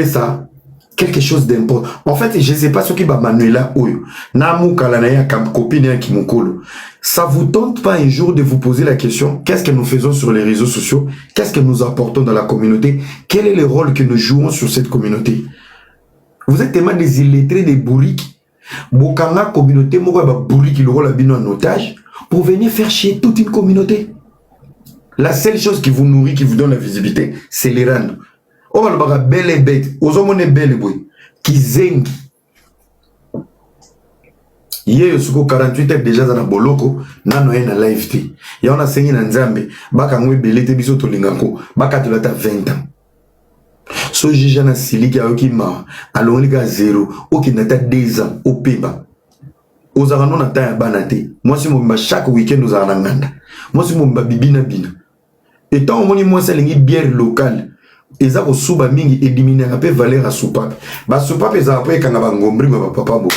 ça quelque chose d'important. En fait, je ne sais pas ce qui va Manuela Oyo. Namu Kalanaya comme copine qui m'okolo. Ça vous tente pas un jour de vous poser la question, qu'est-ce que nous faisons sur les réseaux sociaux? Qu'est-ce que nous apportons dans la communauté? Quel est le rôle que nous jouons sur cette communauté? Vous êtes tellement des illettrés, des bourriques. Bokanga communauté, moi, bourrique, le rôle en otage, pour venir faire chier toute une communauté. La seule chose qui vous nourrit, qui vous donne la visibilité, c'est les rangs. On va le voir belle et bête. Aux hommes, on est belle et boy. Qui zeng. Hier, sur 48 heures déjà dans la boloko, nano en live té. Ya on a saigné dans Nzambe. Baka ngwe belete biso to lingako. Baka to lata 20 ans. So jija na siliki ayoki ma. Alors liga 0. Oki nata 2 ans. Au peba. Ozara non ata ya banate. Moi si mo chaque week-end ozara na nganda. Moi si mo bibina bina. Et tant on moi c'est lingi bière locale. Eza ko suba mingi éliminer un peu valeur à soupape. Ba soupape eza après kanga ba ngombri ba papa bo.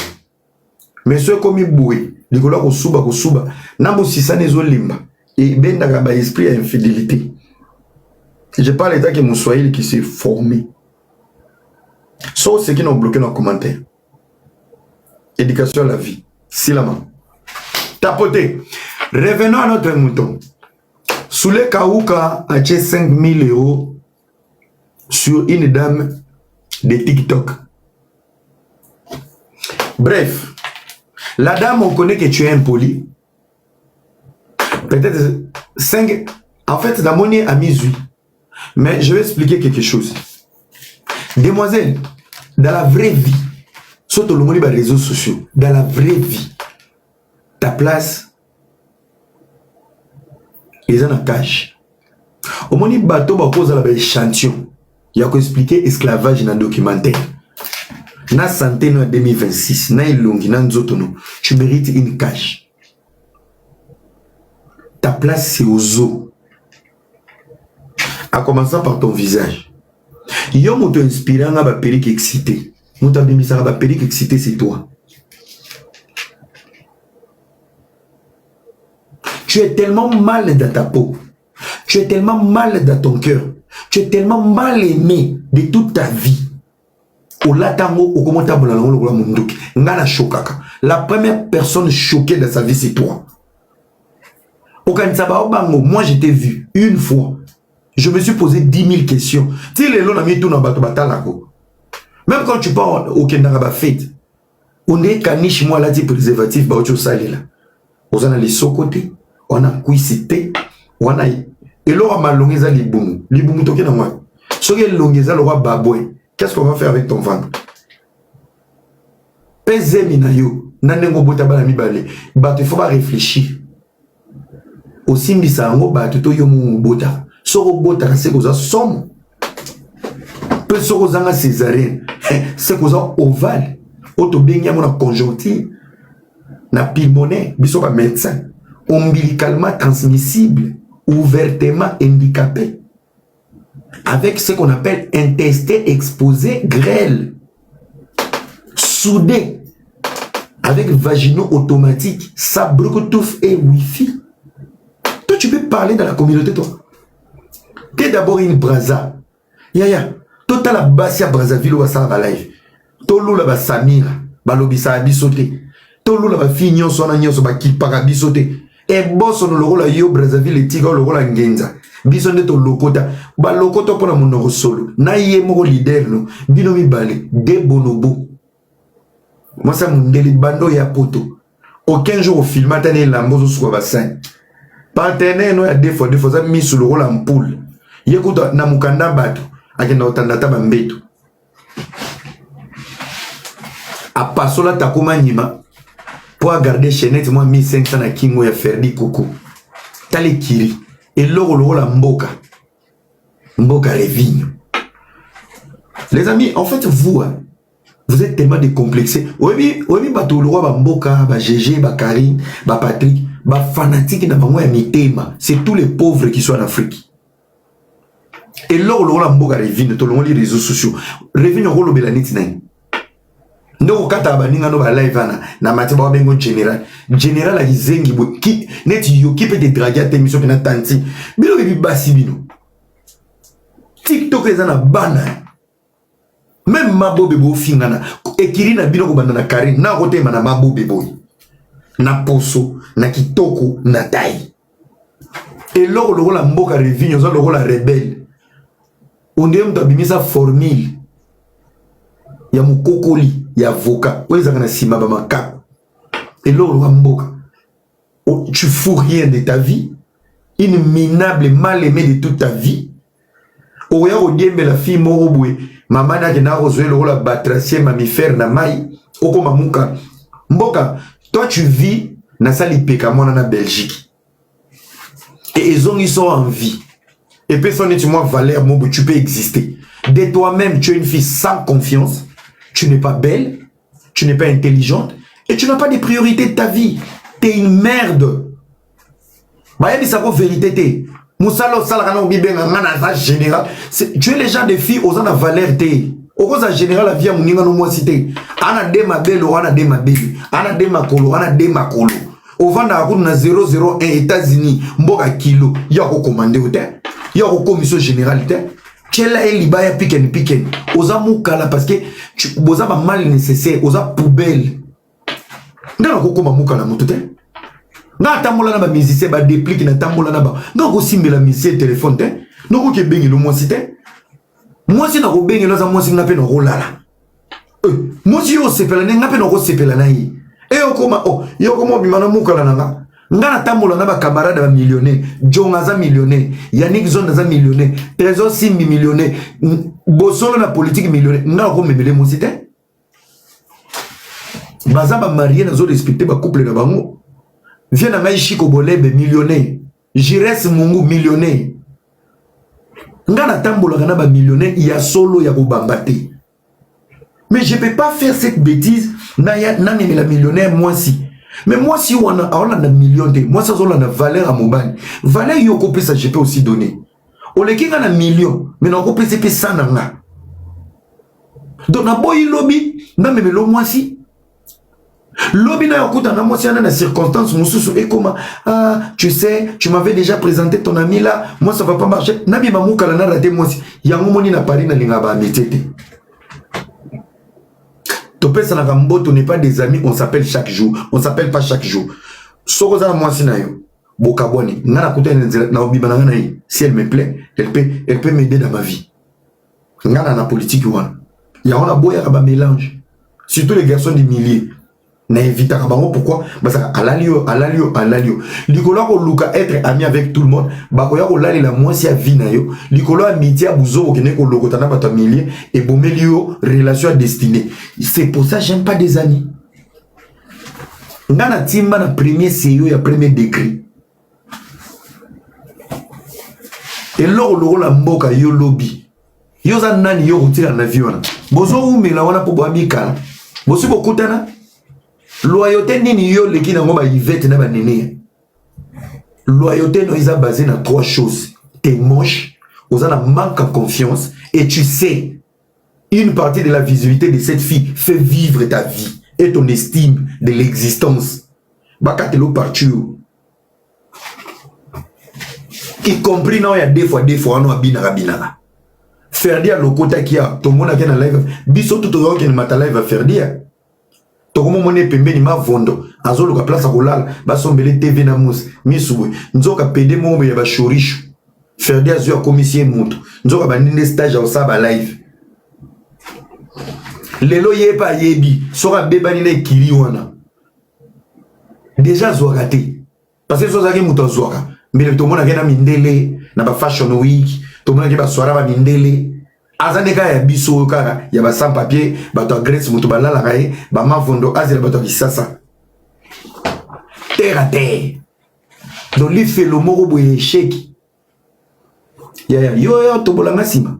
Mais ceux comme ils bouillent, les gars ko suba, nambo sisa nezo limba et ben daga ba esprit à infidélité. Je parle d'état que mon Swahili qui s'est formé. Sauf ceux qui n'ont bloqué dans les commentaires. Éducation à la vie. Silama. Tapoter. Revenons à notre mouton. Soule Kaouka a acheté 5 000 € sur une dame de TikTok. Bref. La dame, on connaît que tu es impoli. Peut-être 5. En fait, la monnaie a mis 8. Mais je vais expliquer quelque chose. Demoiselle, dans la vraie vie, surtout le monde des réseaux sociaux, dans la vraie vie, ta place est dans la cage. Au moment où bateau va poser la échantillon, il y a qu'à expliquer esclavage dans le documentaire. Na santé en 2026, na ilongi na nzotono, tu mérites une cage. Ta place c'est aux os. En commençant par ton visage. Yo moto inspirant na ba périk excité. Moto abimisa ba périk excité c'est toi. Tu es tellement mal dans ta peau. Tu es tellement mal dans ton cœur. Tu es tellement mal aimé de toute ta vie. La première personne choquée de sa vie, c'est toi. Moi, je t'ai vu une fois. Je me suis posé 10 000 questions. Même quand tu pars au Kendaraba fête, on est caniche, moi, là, dit préservatif, on a les sokoté, on a cuissité, on a. Et l'on a malongé les boumou. Les boumou, toké na moi. Ce qui est longéza, l'on a baboué. Qu'est-ce qu'on va faire avec ton ventre? Pese minayo, nanengo bota bala mibale. Bah, il faut pas réfléchir. Aussi mbisa ango bah tout yo mu bota. Soko bota c'est cosa somme. Peu soko zanga césarienne. C'est cosa ovale. Auto benga mon conjonctive. Na pulmonaire, biso ba médecin. Ombilicalement transmissible, ouvertement handicapé. Avec ce qu'on appelle intestin exposé grêle, soudé, avec vaginaux automatiques, sabrocotouf et wifi. Toi, tu peux parler dans la communauté, toi. Tu es d'abord une braza. Yaya, toi, tu as la Bassia Brazzaville ou ça va live. Toi, la Samira, balobisa abisote. Toi, la fille, son agnon, son baki, parabisote. Et boss, on le rôle à Yo Brazzaville et Tigre, le rôle à Ngenza. Bison de ton lokota, ba lokota pour mon solo. Na yé mon leader no, bino mi balé, de bonobo. Moi ça mon deli bando ya poto. Aucun jour au film attené lambozo soit bassin. Partenaire no ya défaut ça mis sur le rôle en poule. Yekuta na mukanda bato, akenda otandata bambeto. A pasola takuma nyima pour garder chaînette moi 1500 na kingo ya Ferdi Coco. Tale kiri. Et l'euro la mboka. Mboka Revigno. Les amis, en fait, vous êtes tellement décomplexés. Oui, bato le roi mboka, ba GG, ba Karim, ba Patrick, ba fanatique na bango ya mitema. C'est tous les pauvres qui sont en Afrique. Et l'euro la mboka Revigno, tout le monde les réseaux sociaux. Revigno rolo belaniti nai. Ndo kata baninga no ba live na matiba bengo général a izengi bo ki net yo ki peut te draguer à tes missions na tanti bino bibi basi bino TikTok ezana bana même mabo bebo fingana ekiri na bino ko bandana kari na kote mana mabo bebo na poso na kitoko na tai et loko la mboka revinyo zo loko la rebelle on dit mtabimisa formule ya mukokoli ya avocat weza kana sima ba maka et loko la mboka tu fous rien de ta vie, une minable mal aimée de toute ta vie. Oya odiembe la fille morobwe, maman na kena rozwe le la batracier mammifère na mai, oko mamuka. Mboka, toi tu vis na sali pekamona na Belgique. Et ils sont en vie. Et personne tu moi valeur mobo, tu peux exister. De toi-même, tu es une fille sans confiance, tu n'es pas belle, tu n'es pas intelligente et tu n'as pas de priorités de ta vie. T'es une merde. Bah, il y a une vérité. Moussalo Salakano Bibenga, Manasa général. Tu es les gens de filles aux en valeur. Au cause général, la vie à Mouninga no moi cité. Ana de ma belle, ana de ma belle. Ana de ma colo, ana de ma colo. Au vent à na 001 États-Unis, Mboka kilo. Y'a au commandé au terre. Y'a au commission généralité. Tu es là et l'ibaya piquen. Aux amoukala parce que tu as mal nécessaire. Aux poubelle. Nga ko ma muka na motote nga tambola na ba musicien ba déplique na tambola na ba nga ko simbela musicien téléphone te no ko ke bengi lo mwasi te mwasi na ko bengi lo za mwasi na pe no rolala mwasi yo sepela ne nga pe no ko sepela na yi e okoma yo komo bima na muka na nga na tambola na ba camarade ba millionnaire Jonga za millionnaire Yannick Zone za millionnaire Trésor Simbi millionnaire Bosolo na politique millionnaire nga ko memele mwasi te Bazaba marié na zo respecter ba couple na bango. Viens na maishi ko bolebe millionnaire. Jires Mungu millionnaire. Ngana tambola kana ba millionnaire ya solo ya ko bambate. Mais je peux pas faire cette bêtise na me la millionnaire moi si. Mais moi si on a million de moi ça on a valeur à mobile. Valeur yo ko pesa je peux aussi donner. O le kinga na million mais na ko pesa pe sana nga. Donc na boy lobby na me lo moi si. L'obina yakuta na mwasi na circonstance mususu et comment tu sais tu m'avais déjà présenté ton ami là moi ça va pas marcher nabi mamuka la na raté mwasi yango moni na Paris na linga ba metete to pesa na kamboto n'est pas des amis on s'appelle chaque jour on s'appelle pas chaque jour soko za mwasi na yo bokaboni ngana kuta na obiba na ngana yi si elle me plaît elle peut m'aider dans ma vie ngana na politique wana ya on a boya ba mélange surtout les garçons du milliers na éviter pourquoi parce que alalio likolo ko luka être ami avec tout le monde ba ko ya ko lali la mwasi ya vie na yo likolo amitié abuzo ko kene ko lokota na bato millier et bomelio relation destinée c'est pour ça j'aime pas des amis ngana timba na premier CEO ya premier degré et loko la mboka yo lobby yo za nani yo kutira na vie wana bozo umela wana po boamika bosi bokutana loyauté nini yo leki na ngoba Yvette na banene. Loyauté no isa basée na trois choses. T'es moche, aux en manque de confiance et tu sais une partie de la visibilité de cette fille fait vivre ta vie et ton estime de l'existence. Bakatelo partout. Y compris non ya deux fois no abina. Ferdia lokota kia to mona kia na live biso tout au qui mata live à Ferdia. Tokomo mone pembeni ma vondo azolo ka place kolala basombele TV na mus misubwe nzoka pede mombe ya ba shorisho Ferdi azua commission mutu nzoka bandinde stage au saba live lelo yepa yebi soka bebani na kiri wana déjà zoaka te parce que sozaki mutu zoaka mais to mona kena mindele na ba fashion week to mona ke ba soara ba mindele azaneka ya biso kaka ya ba sans papier bato agresse mutu balala kae ba mavondo azela bato kisasa terre à terre donc lui fait le moro boye sheki ya yo to bolanga sima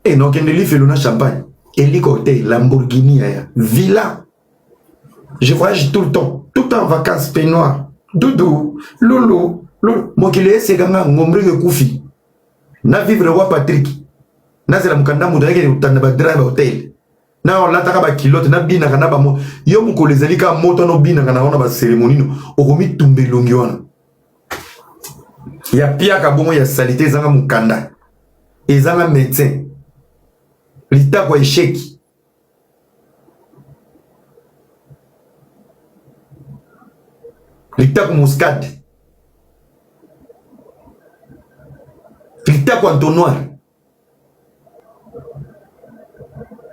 et non kende lui fait le na champagne hélicoptère Lamborghini ya villa je voyage tout le temps en vacances peignoir doudou lolo mokile seganga ngombre kufi na vivre le roi Patrick nazela mukanda muda yake utanda ba driver hotel na on lataka ba kilote na bina kana ba mo yo mukole zalika moto no bina kana ona ba cérémonie no okomi tumbelongi wana ya pia ka bongo ya salité zanga mukanda ezanga médecin lita kwa échec Lictac muscade. Lictac entonnoir.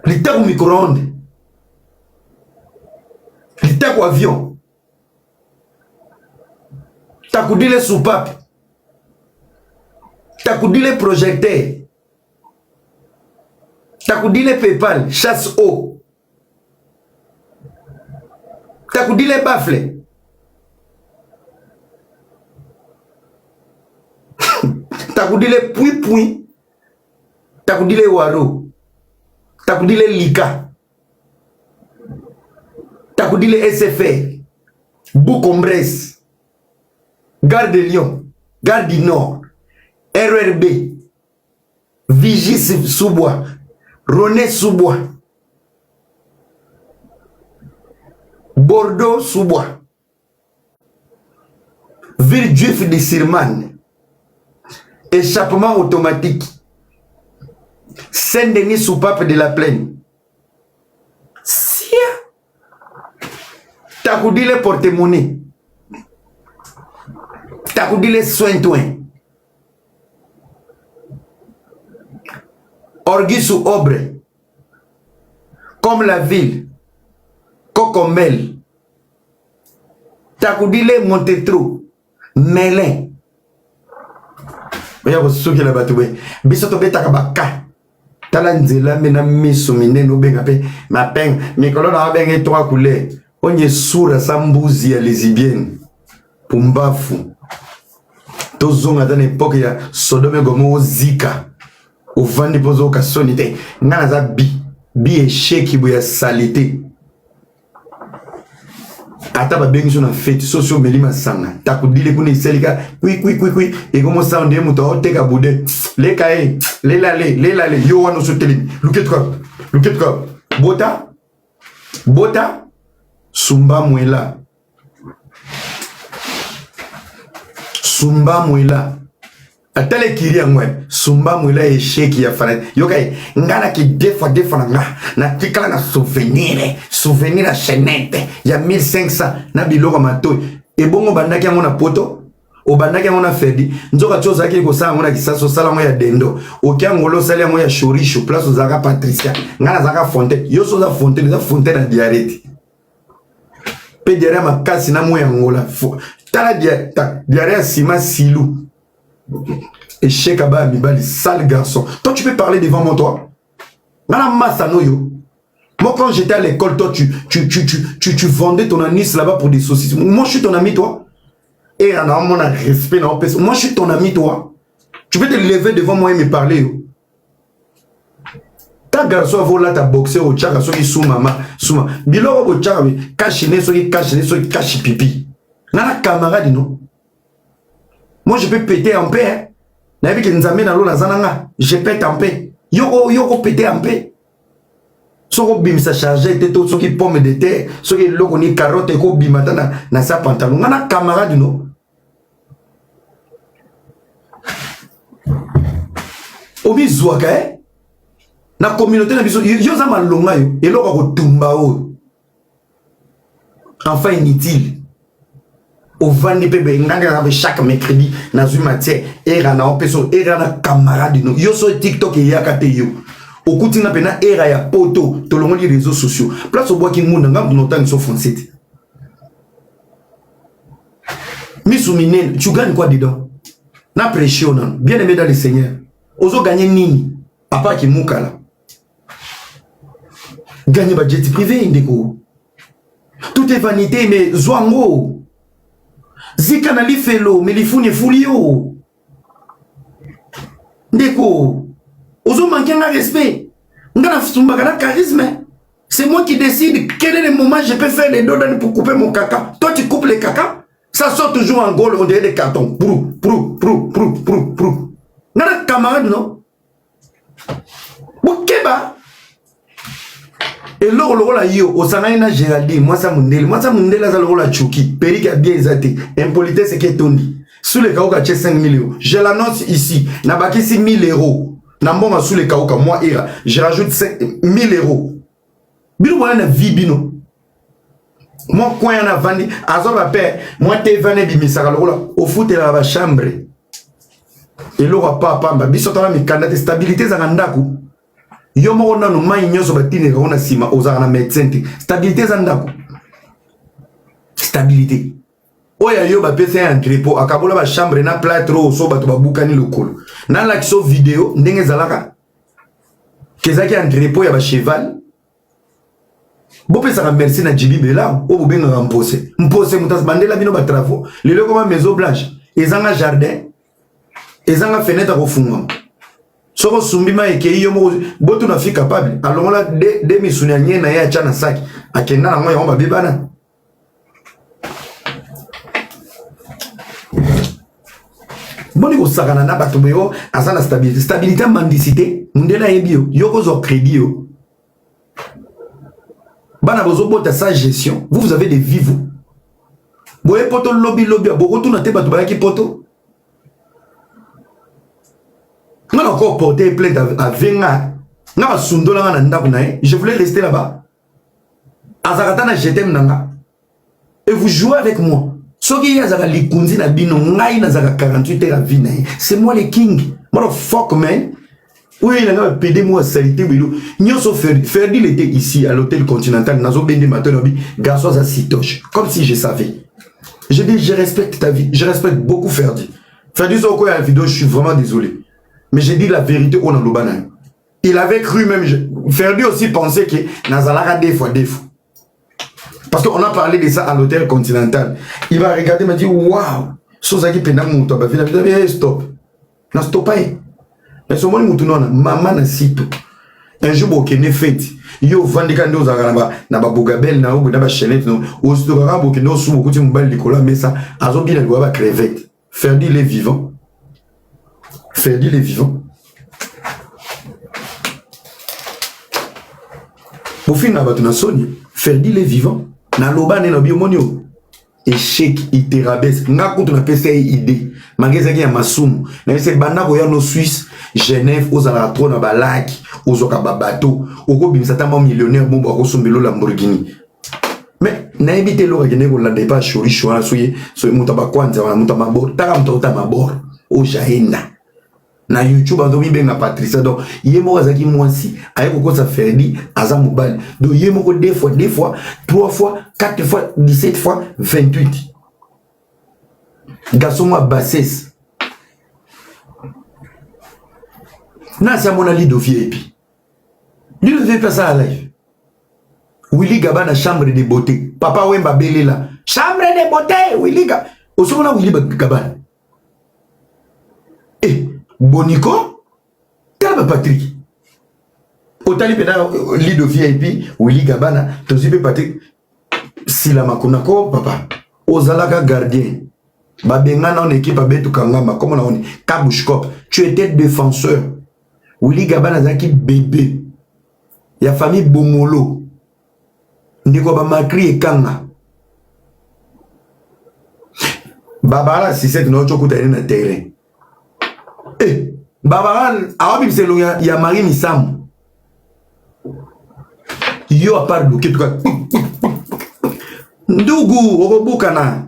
Lictac micro-ondes. Lictac avion. Takoudile soupape. Takoudile projecteur. Takoudile PayPal, chasse eau. Takoudile baffle. Takoudile pui. Takoudile waro. Takoudile lika. Takoudile SFR. Boucombres. Gare de Lyon. Gare du Nord. RRB. Vigis Sous-Bois. René Sous-Bois. Bordeaux Sous-Bois. Ville Juif de Sirman. Échappement automatique. Saint-Denis Soupape de la Plaine. Sia. Takoudile porte-monnaie. Takoudile soin-toin. Orgui sous Obre. Comme la ville. Cocomel. Takoudile Montetro. Melin. Oya bosuki la batoué. Bisoto beta kabaka. Talanzela mena miso mineno benga pe ma peng mikolo na benga trois couleurs. Onye sura sambuzi ya lesbienne. Pumbafu. Tozonga dans l'époque ya Sodome Gomo Zika. Au vandi pozo ka sonité. Ngana za bi échec bu ya salité. Ata ba bengi na fête socio melima sanga. Takudile kuni selika kui et comment ça on dit muto oteka bude. Le kae, le lale yo wano soteli. Luketka. Bota Sumba Mwela. Sumba Mwela. Atale kiri ya mwe. Sumba Mwela échec ya fana. Yokai ngana ki defa nga. Na tikala na souvenir à chaînette. Ya 1500 na biloko matoi. E bongo bandaki yango na poto. O bandaki yango na ferdi. Nzoka choza ki ko sala ngona kisaso sala ngo ya dendo. Okia ngolo sala ngo ya chorisho place ozaka Patricia. Ngana zaka fontaine. Yo soza fontaine na diarrhée. Pe diarrhée makasi na mo ya ngola. Tala diarrhée sima silou. Échec à bas mibali sale garçon. Toi tu peux parler devant moi toi. Ngana masano yo. Moi quand j'étais à l'école toi tu vendais ton anis là-bas pour des saucisses. Moi je suis ton ami toi. Et on a mon respect non. Moi je suis ton ami toi. Tu peux te lever devant moi et me parler yo. Ta garçon va là ta boxer au tchaka soki sous maman. Biloko au tchaka cache cache pipi. Nana camarade non. Moi je peux péter en paix. Hein. Je pète en paix. Yoko péter en paix. Soko bim sa chargé teto soki pomme de terre, soki loko ni carotte ko bimata na sa pantalon. Ngana camarade no. Obi zwaka na communauté na biso yo za malonga yo eloko ko tumba o. Enfin inutile. Au vandi pebe nganga chaque mercredi na une matière era na opeso era na camarade no yo so TikTok ya kate yo okutina pena era ya poto tolongo les réseaux sociaux place au bois ki ngunda ngam notang so foncette misumine tu gagnes quoi dedans na pression non bien aimé dans le Seigneur ozo gagner nini papa ki mukala gagner budget privé ndeko tout est vanité mais zwango Zika na li felo, mais li funi fulio. Ndeko, ozo manquer un respect. Ngana fumba kana charisme. C'est moi qui décide quel est le moment je peux faire les dodans pour couper mon caca. Toi tu coupes les caca, ça sort toujours en goal, on dirait des cartons. Prou. Ngana camarade non? Bokeba. Et loro la yo osana na Géraldine moi ça mundele za loro la chuki Périque a bien exaté impolitesse qui est tondi sous les kaoka 5 000 €. Je l'annonce ici na baki 6 000 € na mbonga sous les kaoka moi ira je rajoute 5 000 €. Bino wana na vie bino Moi, quand on a vendu, azoba père, moi, t'es venu bimisaka lokola, au foot et la chambre. Et l'aura pas pamba, bisotala mi kandate stabilité za ndako. Yo mo na no mai nyoso batine ka ona sima ozaka na médecin. Stabilité za ndako. Stabilité. Oya yo ba pesa entrepôt akabola ba chambre na platro so bato babukani lokolo. Na la kiso vidéo ndenge zalaka. Kezaki entrepôt ya ba cheval. Bo pesa ka merci na Jibi Bela o bo benga mpose. Mpose mutas bandela bino ba travaux. Lelo comme maison blanche. Ezanga jardin. Ezanga fenêtre ko funga. Soko sumbima eke yo mo botu na fi capable. Alors là de misunya nyena ya chana saki. Akenda na ngoya omba bibana. Boni ko sakana na bato boyo azana stabilité. Stabilité mendicité, mundela yebio. Yo ko zo crédit yo. Bana bozo bota sa gestion. Vous avez des vivres. Boye poto lobby beaucoup tout na te bato ba ki poto. N'a encore porté plainte à Venga. N'a sundola na ndaku nae. Je voulais rester là-bas. Azakata na jetem nanga. Et vous jouez avec moi. Soki yazaka likunzi na bino ngai na zaka 48 heures à vie nae. C'est moi le king. Motherfucker man. Oui, il a pédé moi salité bilo. Nyoso Ferdi il était ici à l'hôtel Continental nazo bende matenobi garçon à sitoche. Comme si je savais. Je dis je respecte ta vie. Je respecte beaucoup Ferdi. Ferdi sur quoi la vidéo, je suis vraiment désolé. Mais j'ai dit la vérité au Nalobana. Il avait cru même. Ferdi aussi pensait que Nazalaka des fois. Parce qu'on a parlé de ça à l'hôtel Continental. Il va regarder et me dire waouh, Sosaki Penam Mouto, stop. Non, stop pas. Mais ce moment où maman n'a sito. Un jour, il y a une fête. Yo vandi kandi ozaka na ba bogabel na obo na ba chenette no ostokaka boke no su bokuti mobali likola mesa azobi na liwa ba crevette. Ferdi les vivants. Ferdi les vivants. Au fin na bato na soni Ferdi les vivants na loba ne no biomonio échec iterabes nga kutu na pesa idée mageza ki ya masumu na ese banda ko ya no Suisse Genève ozala trop na ba lac ozoka ba bateau oko bimisa tama millionnaire bombo akosumbelo Lamborghini mais na ebite lo ka ko landa pas chori chwa soye so muta ba kwanza wana muta mabor taka muta mabor o jaenda na YouTube azomi benga Patricia donc yemo azaki mwasi ayeko ko sa Ferdi aza mobile donc yemo ko deux fois 3 fois 4 fois 17 fois 28 garçon moi bassesse na sa mona lido VIP lui ne fait pas ça à live Willy Gaba na chambre de beauté papa Wemba belela chambre de beauté Willy Gaba osomona Willy Gaba Bonico, Talba Patrick. Otali pena lido VIP, Willy Gabana, Tozibe Patrick. Sila makunako, papa. Ozalaka gardien. Babengana en équipe à Betu Kangama, comme on a dit. Kabouchkop, tu étais défenseur. Willy Gabana zaki bébé. Ya famille Bomolo. Ndiko ba Makri et Kanga. Babala, si c'est notre chocolat na terrain. Babaran awabi biselo ya Marie Misam yo a part bloqué tout ndugu okobukana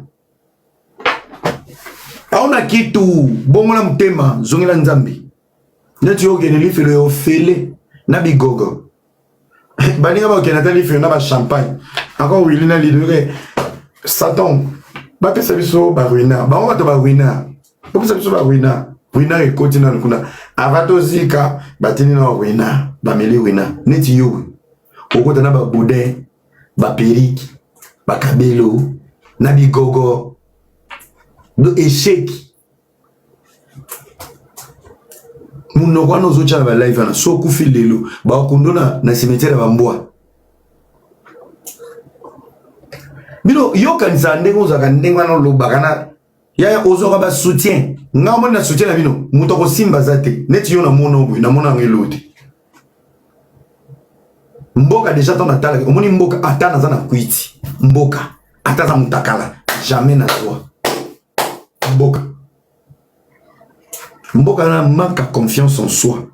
aona kitu bongola mutema zongela nzambi neti yo gene lifelo yo fele na bigogo baninga ba okena tali felo na ba champagne encore Willy na lidore Satan ba pesa biso ba ruina ba on ba ruina ba pesa biso ba ruina Wina et continue kuna avato zika batini na wina bameli wina neti yo okota na ba boudin ba periki ba kabelo na bigogo do échec muno kwa nozo cha ba live na so ku filelo ba kundona na cimetière ba mbwa bino yo kanisa ndengo za kandenga no lobakana ya ozoka ba soutien nga mona soutien na bino muto ko simba zate neti yo na mono bu na mona ngeloti mboka déjà ton atala omoni mboka atana za na kuiti mboka ataza mutakala jamais na toi mboka na manque confiance en soi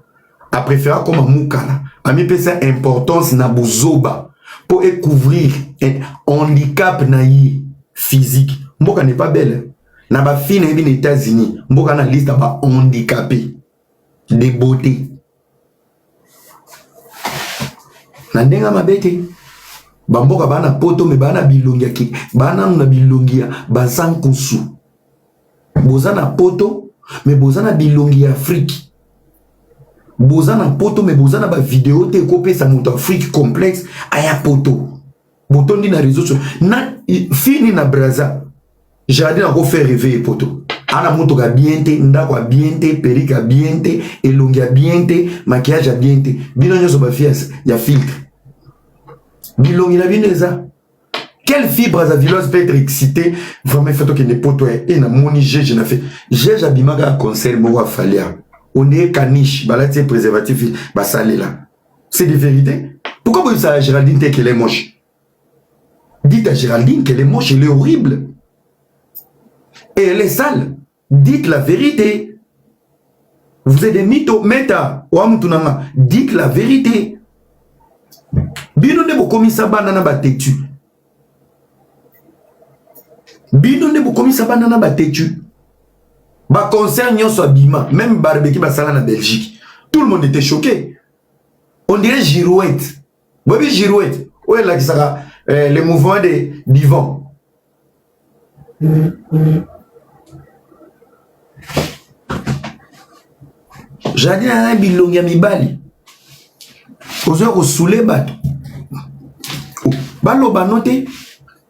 a préféré comme mukala a mis pesa importance na buzoba pour couvrir un handicap naïe physique. Mboka n'est pas belle. Na ba fille na bien États-Unis, mboka na liste ba handicapé de beauté. Na ndenga mabete. Ba mboka bana poto me bana bilongia ki, bana na bilongia bazankusu. Bozana poto me bozana bilongia Afrique. Bozana poto me bozana ba vidéo te kopé sa moto Afrique complexe aya poto. Botondi na réseau sur na fini na braza. Jardin a faire rêver poto. Ana moto ka bien te, ndako a bien te, perruque a bien te, elongi a bien te, maquillage a bien te. Bino nyoso ba fias ya filtre. Bilongi na bien ça. Quelle fille brazavilloise peut être excitée vraiment fait que ne poto et na moni je na fait. J'ai abimaka concert mo wa falia. On est caniche, balati préservatif ba salé là. C'est des vérités. Pourquoi vous dites à Géraldine qu'elle est moche? Dites à Géraldine qu'elle est moche, elle est horrible. Et elle est sale. Dites la vérité. Vous êtes des mythos. Meta. Dites la vérité. Bino ne bokomi sa banana ba tetu. Bino ne bokomi sa banana ba tetu. Ba concert nyonso abima. Même barbecue ba sala na Belgique. Tout le monde était choqué. On dirait girouette. Bobi girouette. Ouais là qui sera le mouvement de divan. J'ai dit à un bilongi à mibali. Ozo ko soule bato. Balo banote.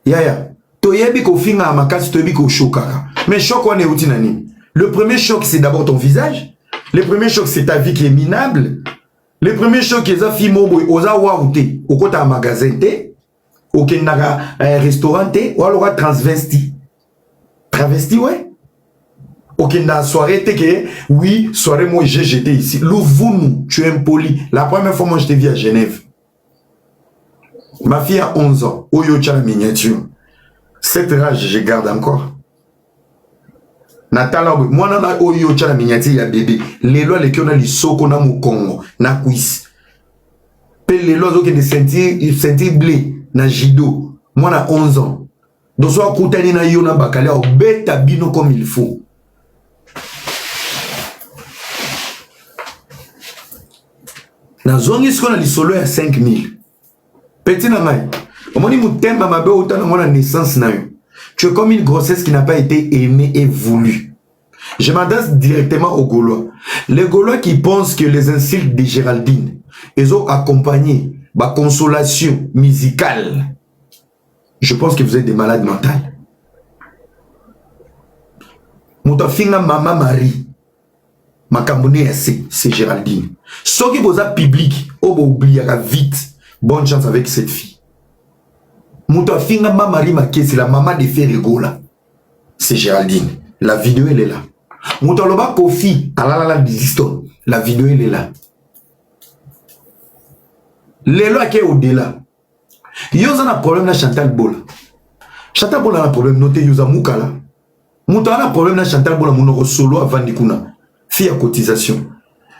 Yaya. Toyebi ko finga makasi toyebi ko chokaka. Mais choc on est outi nani. Le premier choc c'est d'abord ton visage. Le premier choc c'est ta vie qui est minable. Le premier choc c'est za fimo boy oza waouté. Okota magasin té. Okendaka restaurant té ou alors transvesti. Travesti ouais. Okenda soirée té que oui, soirée moi j'étais ici. Louvounou, tu es impoli. La première fois moi je t'ai vu à Genève. Ma fille a 11 ans. Oyo tcha la miniature. Cette rage je garde encore. Natala moi nana oyo tcha la miniature ya bébé. Les lois les kiona li soko na mu Congo na kuis. Pe les lois zo ke de sentir blé na jido. Moi na 11 ans. Donc soit koutani na yo na bakale o beta bino comme il faut. Na zongi siko na lisolo ya 5000. Petit na ngai. Omoni mutemba mabe autant na naissance na yo. Tu es comme une grossesse qui n'a pas été aimée et voulue. Je m'adresse directement aux Gaulois. Les Gaulois qui pensent que les insultes de Géraldine, ils ont accompagné ma consolation musicale. Je pense que vous êtes des malades mentales. Moutafinga Maman Marie. Makambone c'est Géraldine. Ce qui vous a public, on va oublier vite. Bonne chance avec cette fille. Moutafinga Marie Maké, c'est la maman de Ferrigola. C'est Géraldine. La vidéo elle est là. Moutaloba Kofi, la vidéo elle est là. Les lois qui est au-delà. Yo a un problème na Chantal Bola. Chantal Bola a un problème noté Yoza Moukala. Mouta a un problème na Chantal Bola mounoko solo avant Nikuna. Fille à cotisation.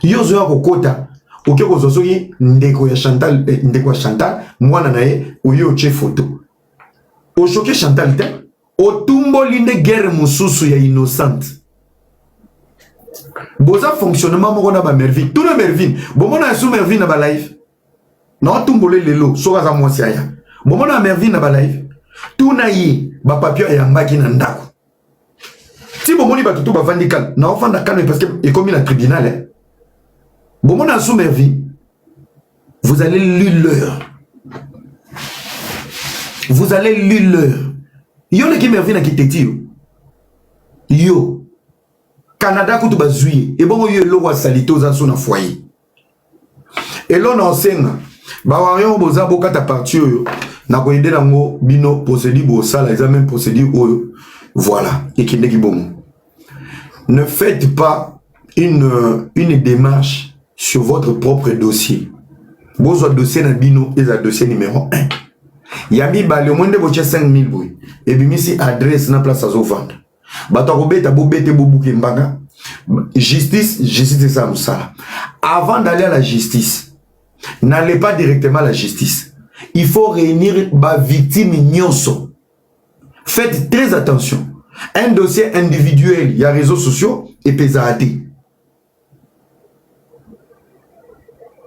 Yo zo ya kokota. Oke ko zosoki ndeko ya Chantal, ndeko ya Chantal, mwana nae oyo che photo. O choqué Chantal te. O tumbo linde guerre mususu ya innocente. Boza fonctionnement moko na ba Mervin. Tout le Mervin. Bomona sou Mervin na ba live. Non tumbo le lelo soka za mwasi aya. Bomona Mervin na ba live. Tout na yi ba papio ya mbaki na ndako. Si bomoni ba tutu ba vandikal, na ofanda calme parce que est comme la tribunal hein. Bomona sou Mervin. Vous allez lire l'heure. Vous allez lire l'heure. Yo le ki Mervin na kiteti yo. Yo Canada kutu bazui et bon yo lo wa salito za so na foyer. Et là on enseigne ba warion boza bokata parti yo na ko aider nango bino procédure bo sala ils même procédure oyo voilà et qui n'est bon. Ne faites pas une démarche sur votre propre dossier. Bozo dossier na bino et dossier numéro 1. Yabi ba le monde boche 5000 boy et bimisi adresse na place azo vendre. Bato kobeta bobete bobuke mbanga. Justice c'est ça. Avant d'aller à la justice, n'allez pas directement à la justice. il faut réunir les victimes nyonso. Faites très attention. Un dossier individuel, il y a réseaux sociaux et pesati.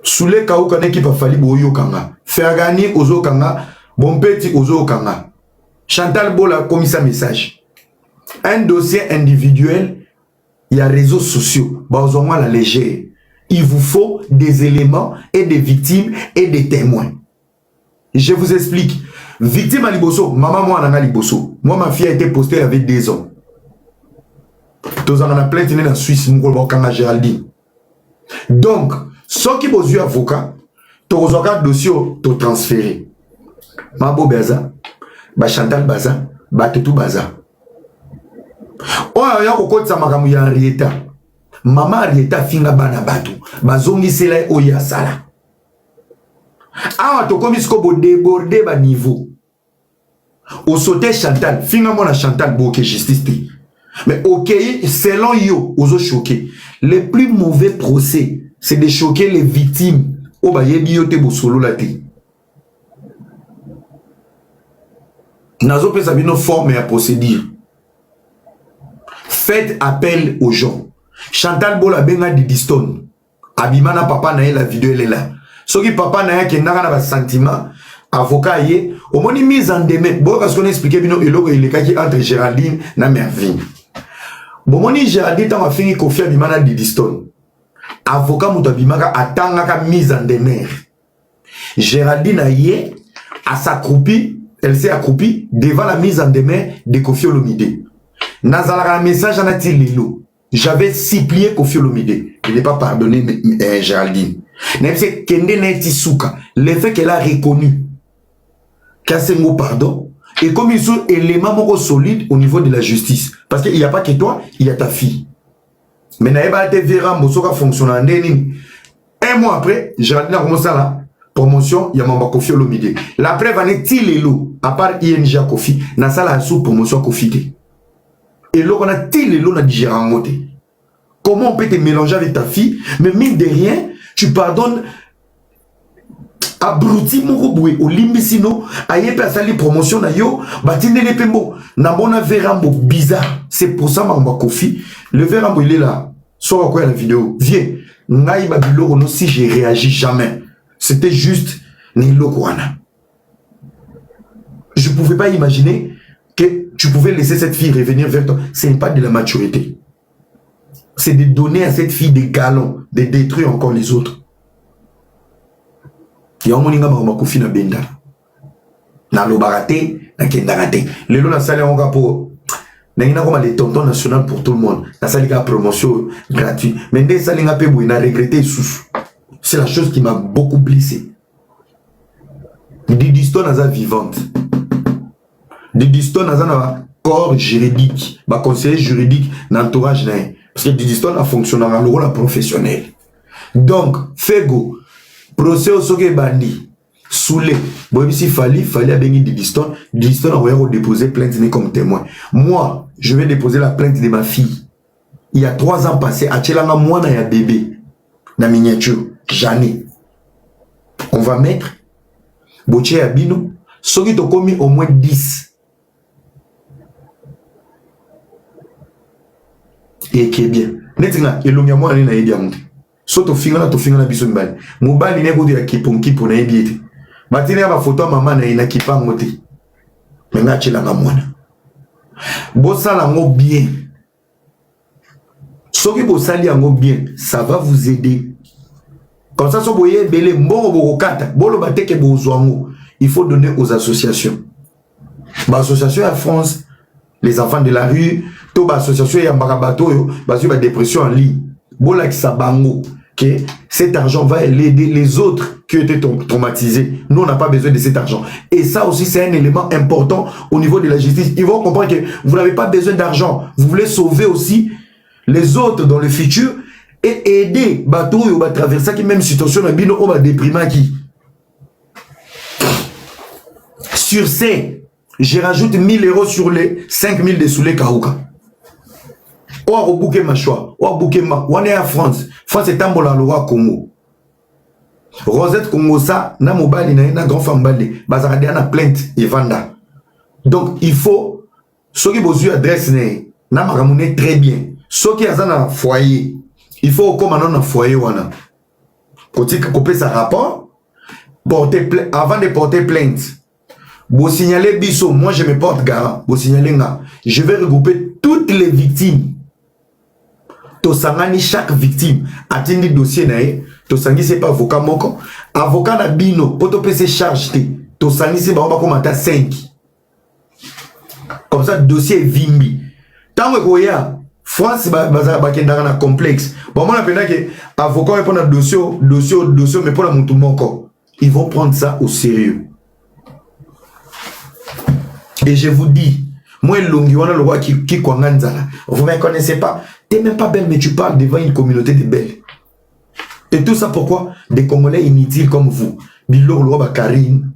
Sous les cas où on qui va falloir boyo kanga, faire gagner ozo kanga, bon petit ozo kanga. Chantal Bola comme ça message. Un dossier individuel, il y a réseaux sociaux. Bah la légère. Il vous faut des éléments et des victimes et des témoins. Je vous explique. Victime à Liboso, maman moi à Liboso. Moi ma fille a été postée avec 2 ans. Tous en a plainte en Suisse, mon kanga Géraldine. Donc, ceux qui ont eu avocat, tu as un dossier to transféré. Mabo Baza, ba Chantal Baza, ba Tutu Baza. Oya ya kokoti sa makamu ya Arieta. Mama Arieta finga bana batu. Bazongi sela oya sala. Awa to komi sko bo déborder ba niveau. Au sauté Chantal, finga mona Chantal boke justice. Mais ok, selon yo, ozo choqué. Le plus mauvais procès, c'est de choquer les victimes. O ba yebi yo te bo solo la te. Nazo pe sabino forme à procédure. Faites appel aux gens. Chantal Bola benga Didiston. Abimana papa na la vidéo elle est là. Ce qui papa na qui n'a pas sentiment avocat yé au moins mise en demeure. Bon parce qu'on expliqué bino eloko il est qui entre Géraldine na Mervyn. Bon moni Géraldine ta fini Kofi Abimana Didiston. Avocat muto Abimaka atanga mise en demeure. Géraldine a yé à s'accroupir, elle s'est accroupie devant la mise en demeure de Kofi Olomide. Nazala un message à Natililo. J'avais supplié Kofi Olomide. Il n'est pas pardonné Géraldine. Le fait qu'elle a reconnu qu'elle a mot pardon et comme ils sont éléments solides au niveau de la justice. Parce qu'il n'y a pas que toi, il y a ta fille. Mais Naïba te verra Mosoka fonctionner. Un mois après, Géraldine a commencé à la promotion, il y a mon Kofi Olomide. La preuve en est à part ING à Kofi, n'a ça la sous promotion Kofi. Et là, on a til l'eau digéré. Comment on peut te mélanger avec ta fille, mais mine de rien, tu pardonnes abruti mon roboué au limbisino, aïe pas sali promotion na yo, batine les pembo, na mona verambo bizarre. C'est pour ça ma Kofi, le verambo il est là. Soit quoi la vidéo, viens, naï babilo ono si j'ai réagi jamais. C'était juste Nilo Kouana. Je pouvais pas imaginer que tu pouvais laisser cette fille revenir vers toi. Ce n'est pas de la maturité. C'est de donner à cette fille des galons, de détruire encore les autres. Il y a un moninga Kofi na benda. Na lo barate, na kendarate. Le lo na sali on pour na comme les tontons national pour tout le monde. Na sali ka promotion gratuite. Mais dès sali nga pe na regretter sous. C'est la chose qui m'a beaucoup blessé. Didiston naza vivante. Didiston naza na corps juridique, ba conseiller juridique n'entourage nae. Parce que Didiston a fonctionné dans le rôle professionnel. Donc, Fego, procès au soke bandi, soulé, bon ici fallait à béni Didiston, Didiston a envoyé déposer plainte comme témoin. Moi, je vais déposer la plainte de ma fille. Il y a 3 ans passés, à Tchelanga, moi, na ya bébé, na miniature, Jeanne. On va mettre, Boche Abino, ceux qui ont commis au moins 10. Et qui est bien. Netinga, il y a moi, il y a bien. Soto finga na biso mbali. Mobali ne ko de kipo na ebiete. Matine ya photo maman na ina kipango te. Menga chela nga mwana. Bosala ngo bien. Soki bosali yango bien, ça va vous aider. Comme ça so boye belé mbongo bokokata, bolo bateke bozwango. Il faut donner aux associations. Ba association à France, les enfants de la rue, to ba association ya mbakabato yo, ba sur la dépression en ligne. Bola qui sabango que cet argent va aider les autres qui ont été traumatisés. Nous, on n'a pas besoin de cet argent. Et ça aussi, c'est un élément important au niveau de la justice. Ils vont comprendre que vous n'avez pas besoin d'argent. Vous voulez sauver aussi les autres dans le futur et aider bateau à traverser qui même situation on va déprimer qui. Sur ces, je rajoute 1000 euros sur les 5000 de Soulé Kaouka. Ou à bouquet ma choix, ou à bouquet ma, ou à France. France est un bon la loi Congo. Rosette Kongosa na mobali na grand femme balé bazaka dia na plainte et vanda. Donc il faut ceux qui besoin adresse na makamune très bien. Ceux qui azana foyer, il faut comme na foyer wana. Côté couper sa rapport avant de porter plainte. Vous signalez biso, moi je me porte garant. Vous signalez nga, je vais regrouper toutes les victimes. Tosangani chaque victime atteindre dossier nae. Tosangi c'est pas avocat moko. Avocat na bino, poto pese charge te. Tosangi c'est ba commenter 5. Comme ça dossier vimbi. Tant que ya France ba kendara na complexe. Bon moi napenda que avocat répond à dossier mais pour la mutu moko. Ils vont prendre ça au sérieux. Et je vous dis, moi longi wana le roi qui kwanganzala. Vous me connaissez pas. T'es même pas belle mais tu parles devant une communauté de belles. Et tout ça pourquoi? Des Congolais inutiles comme vous. Bilo Loi Bakarine.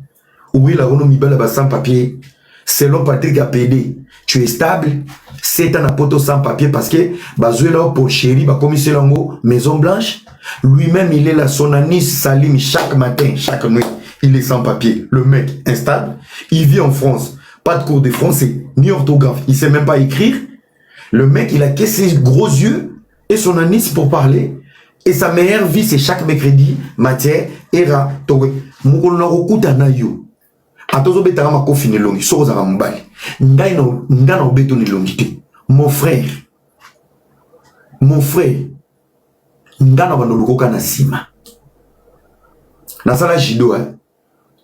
Oui, la Renault Mibala sans papier. Selon Patrick APD, tu es stable. C'est un apoto sans papier parce que Bazoué là pour chéri, commissaire Lango, Maison Blanche. Lui-même, il est là, son anis Salim chaque matin, chaque nuit. Il est sans papier. Le mec, instable. Il vit en France. Pas de cours de français, ni orthographe. Il sait même pas écrire. Le mec, il a que ses gros yeux et son anis pour parler. Et sa meilleure vie, c'est chaque mercredi, matière, era, towe. Moukolorokuta na yo. Atozo betara ma kofine longi, soza na mbali. Ngai no beto ni longi te. Mon frère, ngana bandolukoka na sima. Na sala jido,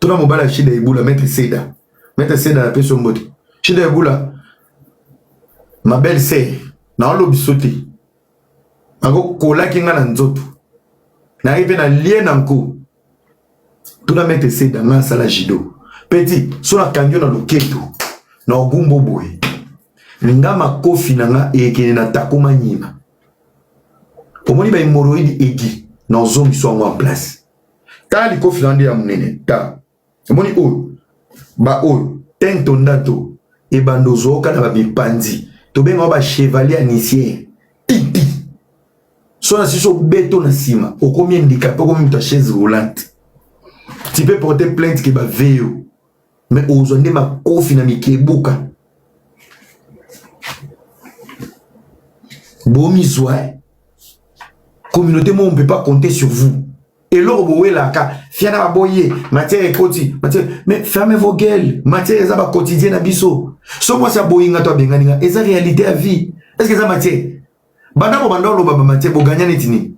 tona mobala shida ibula, maître Seda la personne mode. Shida ibula, ma belle sœur, na olo bisote. Ako kola kinga na nzoto. Na arrivé na lien nanko. Tona maître Seda na sala jido. Petit, so na kangyo na loketo. Na ogumbo boy. Linga makofi nanga ekene na takuma nyima. Pomoni ba hémorroïde egi na zombi so en place. Ta li kofi nande ya munene ta. Pomoni o ba o tento ndato e bandozo kana ba bipandi. To benga ba chevalier anicien. Titi. So na siso beto na sima. O combien handicapé comme ta chaise roulante. Tu peux porter plainte que ba veyo. Mais aujourd'hui ma kofi na mikebuka. Bomi soin. Communauté, moi, on ne peut pas compter sur vous. Et l'or, vous là, fiana boye, matière et koti, matière, mais fermez vos gueules, matière est ça quotidien à biso. So moi, ça boyinga toi benganinga, et ça réalité à vie. Est-ce que ça matière? Banda bo banda lo baba matière, bo gagna netini.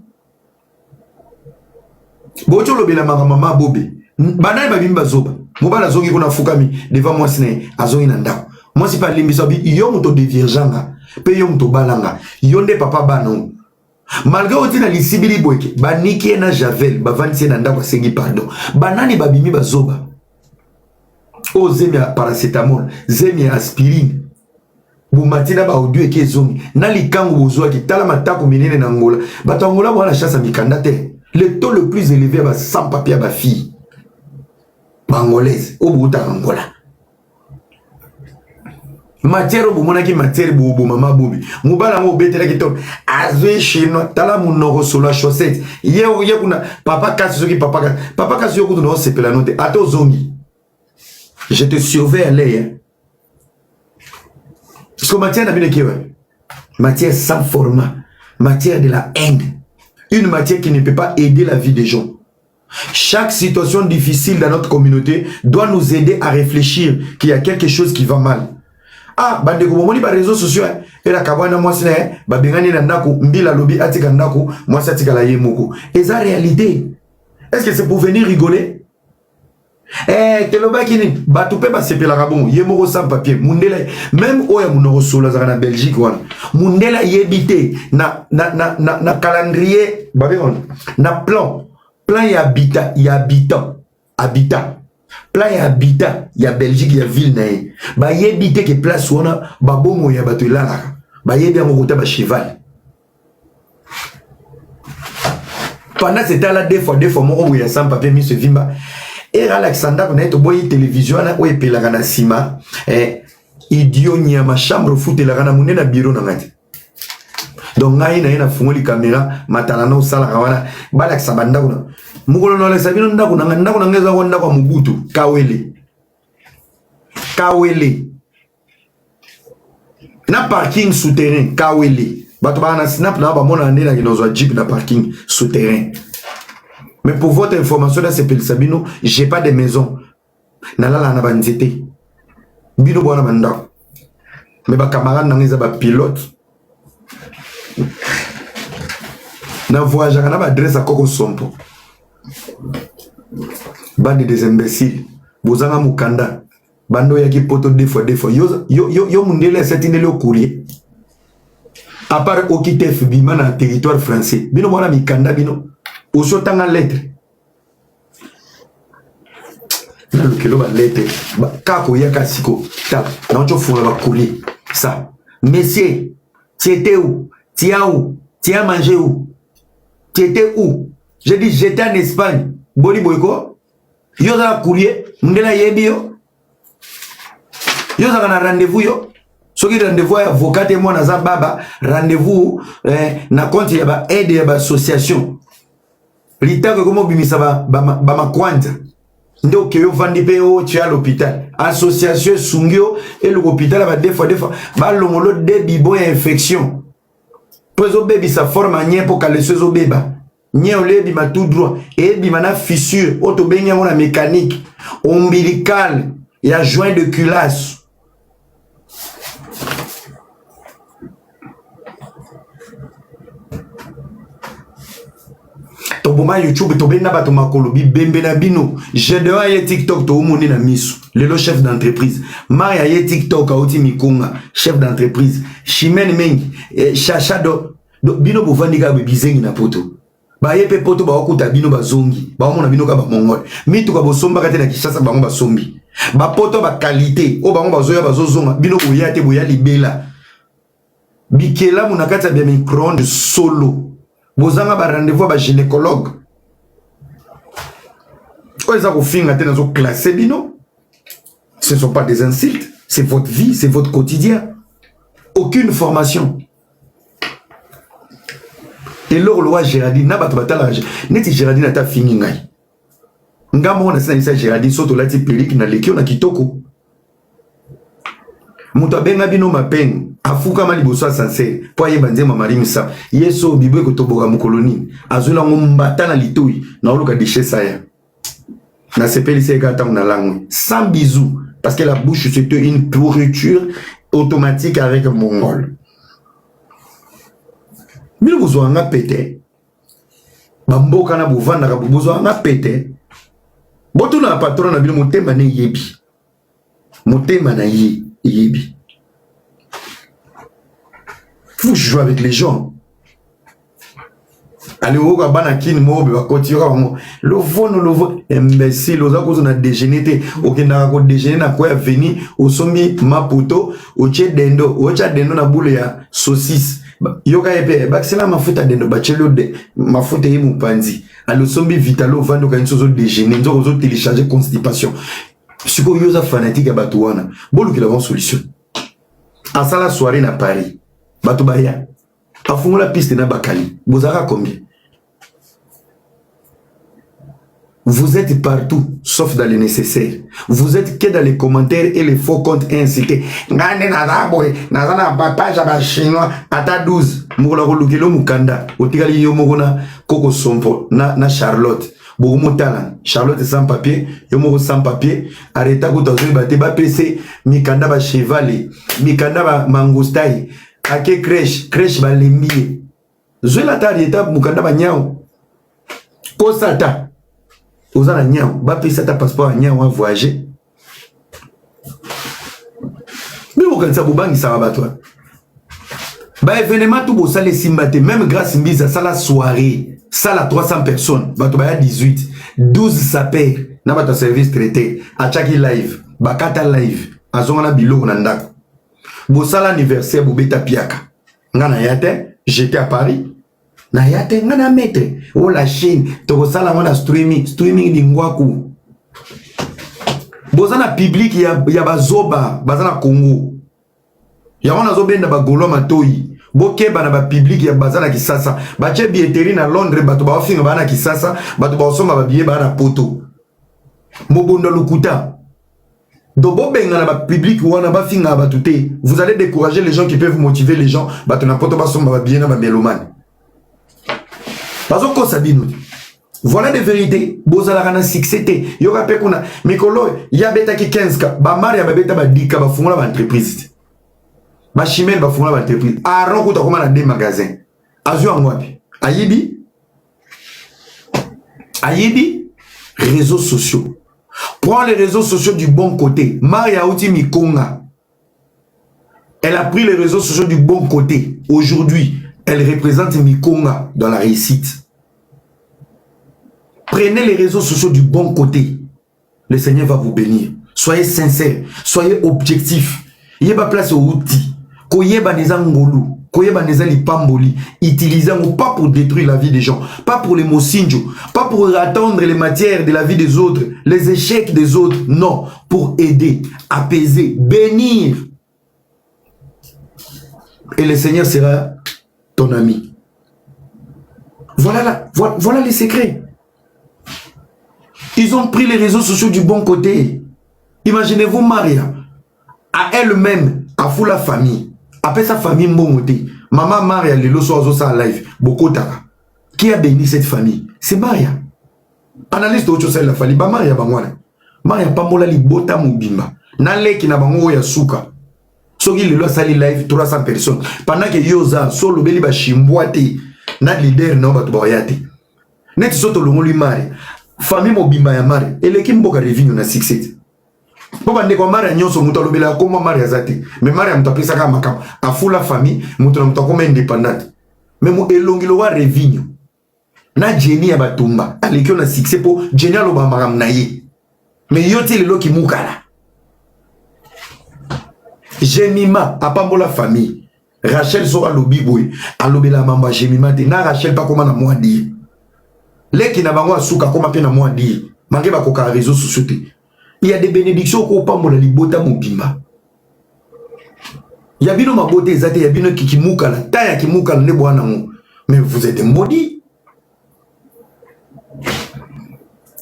Bo cholo bela mama bobe. Banda ba bimba zoba. Mobala zongi kuna fukami devant moi sine azongi na ndako. Moi si pas limbiso bi yo moto diverganga. Pe yo mto balanga yonde papa bano malgré oti na lisibili boyeke baniki na javel bavandi na ndako sengi pardon banani babimi bazoba o zemi paracetamol zemi aspirine bumatina ba audio eke zongi na likangu bozwa ki tala matako minene na Angola bato Angola bona chasse mikanda te le taux le plus élevé ba sans papier ba fille bangolaise au buta Angola. Matière bomonaki matière bobo mama bobi mobala mo betela kitok azwe chinois tala munoko solo chaussette ye kuna papa kasi soki papa kasi yoku no sepela note ato zongi je te surveille là parce que matière na bine kiwa matière sans format matière de la haine une matière qui ne peut pas aider la vie des gens. Chaque situation difficile dans notre communauté doit nous aider à réfléchir qu'il y a quelque chose qui va mal. Ah, bande ko bomoni ba réseaux sociaux et la kabana moi c'est ba bengani na ndako mbila lobi atika ndako moi ça tika la yemoko. Et ça réalité. Est-ce que c'est pour venir rigoler? Eh, te loba kini ba tupe ba sepela rabon yemoko sans papier mundela même oya munoko solo za na Belgique wana. Mundela yebité na calendrier ba begon na plan ya habitant plan ya habitat ya Belgique ya ville nae ba yebite ke place wana ba bongo ya bato lalaka ba yebi ngo kota ba cheval pendant c'était là deux fois mon ya sans papier mi se vimba et Alexandra na to boyi télévision na o epelaka na sima idiot nya ma chambre foot la kana munena bureau na ngati donc ngai na fungoli caméra matala na sala kawana balak sabanda kuna mukolo no le sabino ndako nangeza ko ndako Mobutu Kawele na parking souterrain Kawele bato ba na snap na ba mona ndela kinozwa jeep na parking souterrain. Mais pour votre information là c'est Sabino, j'ai pas de maison na la na banzete bino bona bandako. Mais ba camarade nangeza ba pilote na voyage na ba adresse à Koko Sompo. Bande des imbéciles bozanga mukanda bando yaki poto deux fois yo mundele setine le courrier à part okitef bima na territoire français bino mona mikanda bino osotanga lettre na lokelo ba lettre kako yaka siko ta na ocho funa ba courrier ça monsieur tu étais où tu as mangé où tu étais où je dis j'étais en Espagne boli boyko yo za courrier mundela yebio yo za na rendez-vous yo soki rendez-vous ya avocat et moi na za baba rendez-vous na compte ya ba aide ya ba association litako komo bimisa ba makwanza ndo ke yo vandi pe o tu à l'hôpital association sungio et l'hôpital ba deux fois ba longolo de bibo infection pozo baby sa forme nye pour caler sezo beba nye ole bima tout droit et bima na fissure auto benya na mécanique ombilical et à joint de culasse. Toboma YouTube tobena bato makolo bibembe na bino j'ai de ya TikTok to moni na misu lelo chef d'entreprise Maria ye TikTok auti mikunga chef d'entreprise Chimene mengi chacha do bino bovandika bizengi na poto ba yepe poto ba okuta bino bazongi ba mona bino ka ba mongol mitu ka bosomba kate na Kishasa bango basombi ba poto ba qualité o bango bazoya bazozonga bino boya te boya libela bikela muna kata be micro-ondes solo bozanga ba rendez-vous ba gynécologue oza ko finga te nazo classer bino. Ce ne sont pas des insultes, c'est votre vie, c'est votre quotidien. Aucune formation. Et leur loi Géraldine n'a pas batala neti Géraldine ata fini ngai ngamo na sina Géraldine soto lati peliki na lekio na kitoko muto benga bino mapeng afuka mali boso sincère po yeba nzema mari misa yeso bibwe ko toboka mukoloni azula ngombata na litoi na oluka déchet ya na sepeli seka ta na langue sans bisous parce que la bouche c'était une pourriture automatique avec mongol. Bino bozo nga pété bamboka na bovanda ka bozo nga pété boto na patron na bino motema ne yebi motema na yebi. Faut jouer avec les gens. Allez au bana kin mo be bakoti yo ka le vono imbécile oza ko na déjeuner okenda ko déjeuner na ko ya veni osombi maputo oche dendo na boule ya saucisse yoka epe bakisela mafuta dendo bachelo de mafuta yi mupanzi alosombi vitalo vando ka nsozo déjeuner nzo zo télécharger constipation siko yoza fanatique bato wana bolu ki la bonne solution en sala soirée na Paris bato baya afungola piste na bakali bozaka combien? Vous êtes partout, sauf dans les nécessaires. Vous êtes que dans les commentaires et les faux comptes incités. Ngane nazaboy, nazana page aba chinois ata 12. Mukula kolukelo mukanda. Otikali yo mokona Koko Sompo na Charlotte. Bogo talent. Charlotte sans papier, yo moko sans papier. Arrêta ko tozo bate ba PC, mikanda ba chevalet, mikanda ba mangostai. Ake crèche ba lembier. Zola ta dieta mukanda ba nyao. Kosata. Ozana nyao, ba pesa ta passeport nyao wa voyager. Mais vous quand ça bobangi ça va toi. Ba événement tout bo sale simbate même grâce mbiza ça la soirée, ça la 300 personnes, ba to ba 18, 12 sapeurs na ba to service traité, a chaki live, ba kata live, azonga na biloko na ndako. Bo sala anniversaire bo beta piaka. Ngana yate, j'étais à Paris. Na yate ngana maître o la Chine to sala ngana streaming di ngwaku bozana public ya bazoba bazana Congo ya wana zobenda ba golo matoyi boke bana ba public ya bazana kisasa ba che billetterie na Londres bato ba finga bana kisasa bato ba somba ba billet bana poto mobondo lukuta dobo benga na ba public wana ba finga ba tuté vous allez décourager les gens qui peuvent motiver les gens bato na poto ba somba ba billet na ba melomane bazo ko sabino. Voilà des vérités. Bozala kana succès te. Yoka pe kuna mikolo ya beta ki 15 ka ba mari ya beta ba 10 ka ba fungula ba entreprise. Ba chimel ba fungula ba entreprise. Aron ko ta koma na des magasins. Azu angwapi. Ayibi réseaux sociaux. Prends les réseaux sociaux du bon côté. Maria Outi Mikonga. Elle a pris les réseaux sociaux du bon côté. Aujourd'hui, elle représente Mikonga dans la réussite. Prenez les réseaux sociaux du bon côté. Le Seigneur va vous bénir. Soyez sincères. Soyez objectifs. Il y a pas place au outil. Koyeba neza ngolu. Koyeba neza lipamboli. Utilisez-vous pas pour détruire la vie des gens. Pas pour les mosinjo. Pas pour attendre les matières de la vie des autres. Les échecs des autres. Non. Pour aider, apaiser, bénir. Et le Seigneur sera ton ami. Voilà les secrets. Ils ont pris les réseaux sociaux du bon côté. Imaginez-vous Maria, à elle-même, à fou la famille, après sa famille mbongoté. Maman Maria, le loso sa live, Bokotara. Qui a béni cette famille? C'est Maria. Analyse de autre chose la famille, ba Maria bangwana. Maria pamola li bota mubimba. Nale ki na bango ya suka. Soki le lo sali live 300 personnes. Pendant que yoza solo beli ba chimbwate na leader na ba tobayate. Net soto longo lui Maria. Famille mobimba ya mari eleki mboka revenue na succès boba ndeko mari nyonso muto lobela koma mari azati mais mari amtapisa kama makam afula famille muto na mutako indépendante mais mo elongilo wa revenue na Jenny ya batumba aleki na succès po Jenny aloba makam na ye mais yoti lelo ki mukala Jemima apambola famille Rachel so alobi boy alobela mamba Jemima te na Rachel pas comment na moi dire les qui n'a pas souka comme appelle à moi dire manqué ba koka réseaux sociaux. Il y a des bénédictions qu'on pas mon libota mobimba. Il y a bien ma beauté zate, il y a bien qui mouka la taille qui mouka le bois n'amou. Mais vous êtes des maudits.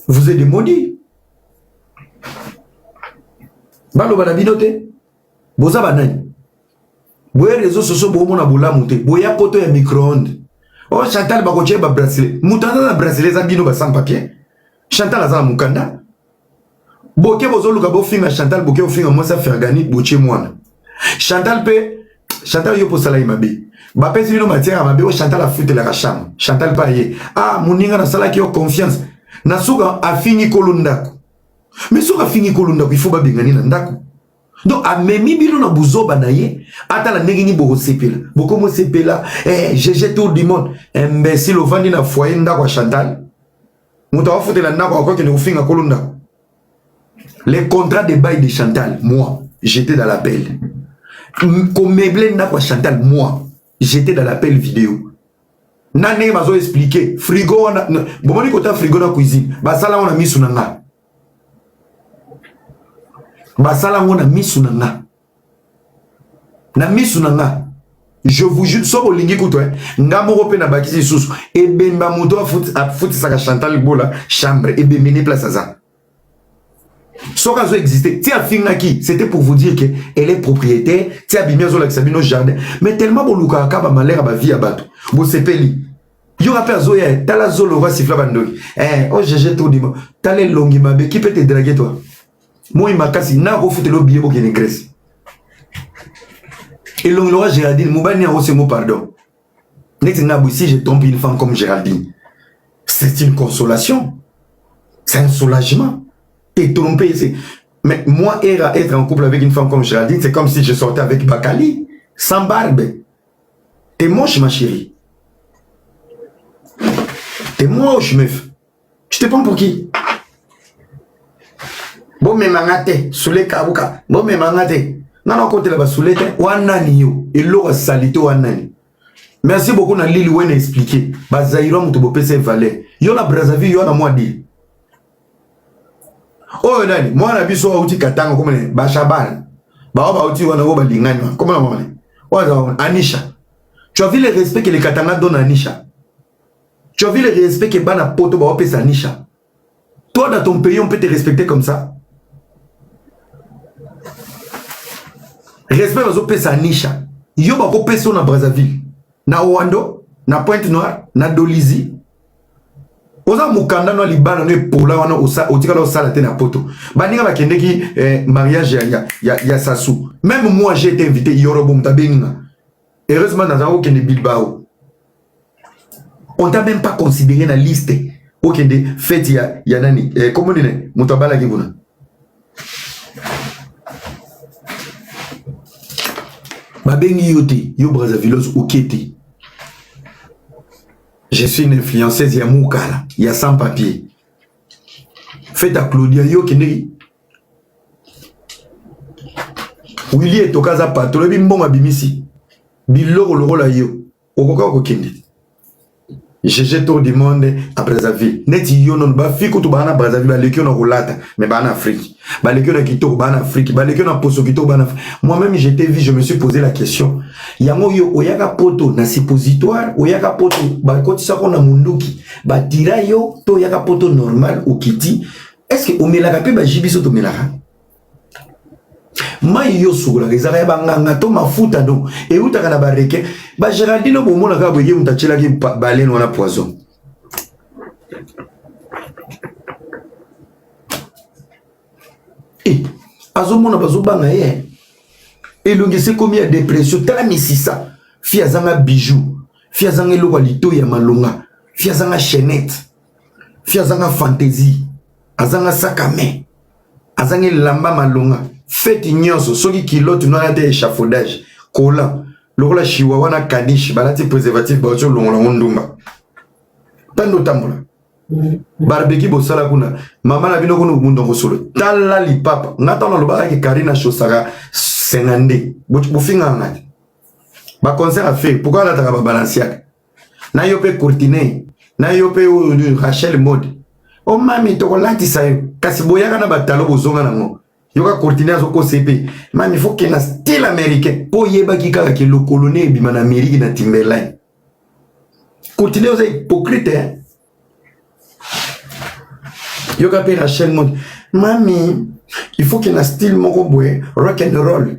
Vous êtes des maudits. Balo banabinote. Boza banani. Boye réseaux sociaux bo mona bola monter. Boya poto ya micro-ondes. Oh Chantal bakoche ba bracelet. Mutanda na bracelet za bino ba sans papier. Chantal azala mukanda. Boke bozo luka bo finga Chantal boke o finga moi ça faire gagner boche mwana. Chantal yo posala imabe. Ba pesi bino matière mabe o Chantal a foutu la racham. Chantal pa ye. Ah muninga na sala ki yo confiance. Na suka a fini kolundako. Mais suka fini kolundako il faut ba bengani na ndako. Donc, à Memi Bilo na Bouzoba naye, ata la negini boko sepela. Boko mo sepela, j'ai tout le monde. Imbécile, au vandi na foyer nda kwa Chantal. Mouta wa foute la nda kwa kwa kene ufinga kolunda. Les contrats de bail de Chantal, moi, j'étais dans l'appel. Comme meublé nda kwa Chantal, moi, j'étais dans l'appel vidéo. Nane mazo expliqué, frigo wana, bomoni kota frigo na cuisine, basala wana misu na nga. Basala ngona misunanga na misunanga je vous jure so bolingi kuto ngamoko pe na bakisi susu e bemba muto a futi saka Chantal bola chambre e bemene place ça so ka zo exister ti a finga ki c'était pour vous dire que elle est propriétaire ti a bimia zo la sabino jardin mais tellement boluka ka ba malheur ba vie à bato bo sepeli yo rappelle zo ya tala zo lo va sifla bandoli oh j'ai tout dit tale longi mabe qui peut te draguer toi. Moi, il m'a cassé. N'a pas foutu le billet pour qu'il Grèce. Et l'on Géraldine, Moubani a reçu mon pardon. Si j'ai trompé une femme comme Géraldine, c'est une consolation. C'est un soulagement. T'es trompé. Mais moi, être en couple avec une femme comme Géraldine, c'est comme si je sortais avec Bakali, sans barbe. T'es moche, ma chérie. T'es moche, meuf. Tu te prends pour qui? Bon me mangate soule kabuka bon me mangate nana côté là bas soule te wanani yo elo salite wanani merci beaucoup na Lili wena expliquer bazairo muto bo pese valeur yo na Brazzaville yo na moi di oh nani moi na biso auti katanga comme ba Shaban ba uti wana go balingani comme na mama waza Anisha Tu as vu le respect que les Katanga donnent à Nisha. Tu as vu le respect que Bana Poto va opérer à Nisha. Toi, dans ton pays, on peut te respecter comme ça. Respect va opérer à Nisha. Yo va opérer sur na Brazzaville. Na Ouando, na Pointe-Noire, na Dolizy. Oza mukanda no libana no pola wana otika la sala te na poto. Baninga bakende ki mariage ya Sassou. Même moi j'ai été invité Yorobo Mtabenga. Heureusement dans un Kende Bilbao. On t'a même pas considéré dans la liste. Okende fête ya nani. Comment on dit Mutabala Kibuna. Babengi yote yo Brazzavillos okete. Je suis une influenceuse, il y a Moukala, il y a sans papier. Faites à Claudia, yo kende. Willy et Tokaza Pato, le bimbo mabimisi. Biloko le rôle yo. Okoka okende. J'ai tout du monde à Brazzaville. Neti yo non ba fiko to bana Brazzaville ba lekio na rolata, mais ba en Afrique. Ba lekio na Kitoko ba en Afrique, ba lekio na Poso Kitoko ba en Afrique. Moi-même j'étais vu, je me suis posé la question. Yango yo oyaka poto na suppositoire, oyaka poto ba kotisa ko na munduki. Ba tira yo to yaka poto normal okiti. Est-ce que omelaka pe ba jibiso to melaka? Mai yo sugula ezaka ba nganga to mafuta do e utaka na bareke ba Géraldine bomona ka boye mutachela ki baleine wana poison. Azomona bazobanga ye elongese komi ya dépression tala misisa fi azanga bijou fi azanga eloko lito ya malonga fi azanga chaînette fi azanga fantaisie azanga sakame azanga lamba malonga fête nyonso soki kilote no ate échafaudage kola lokola chihuahua na caniche balati préservatif baotio longola ndumba tando tambola barbecue bosala kuna mama na bino kuna mundongo solo tala lipapa ngata na lobaka ki Karina Chosaka 50 bofinga ngati ba concert a fait pourquoi la taka ba Balenciaga na yo pe Courtine na yo pe Rachel Mode o mami to kolati sayo kasi boyaka na batalo bozonga nango yoka Courtine azoko CP mami faut que na style américain po yeba ki kaka ki le colonel bima na Amérique na Timberline Courtine oza hypocrite hein. Yoka pe Rachel Mode mami il faut que na style moko boy rock and roll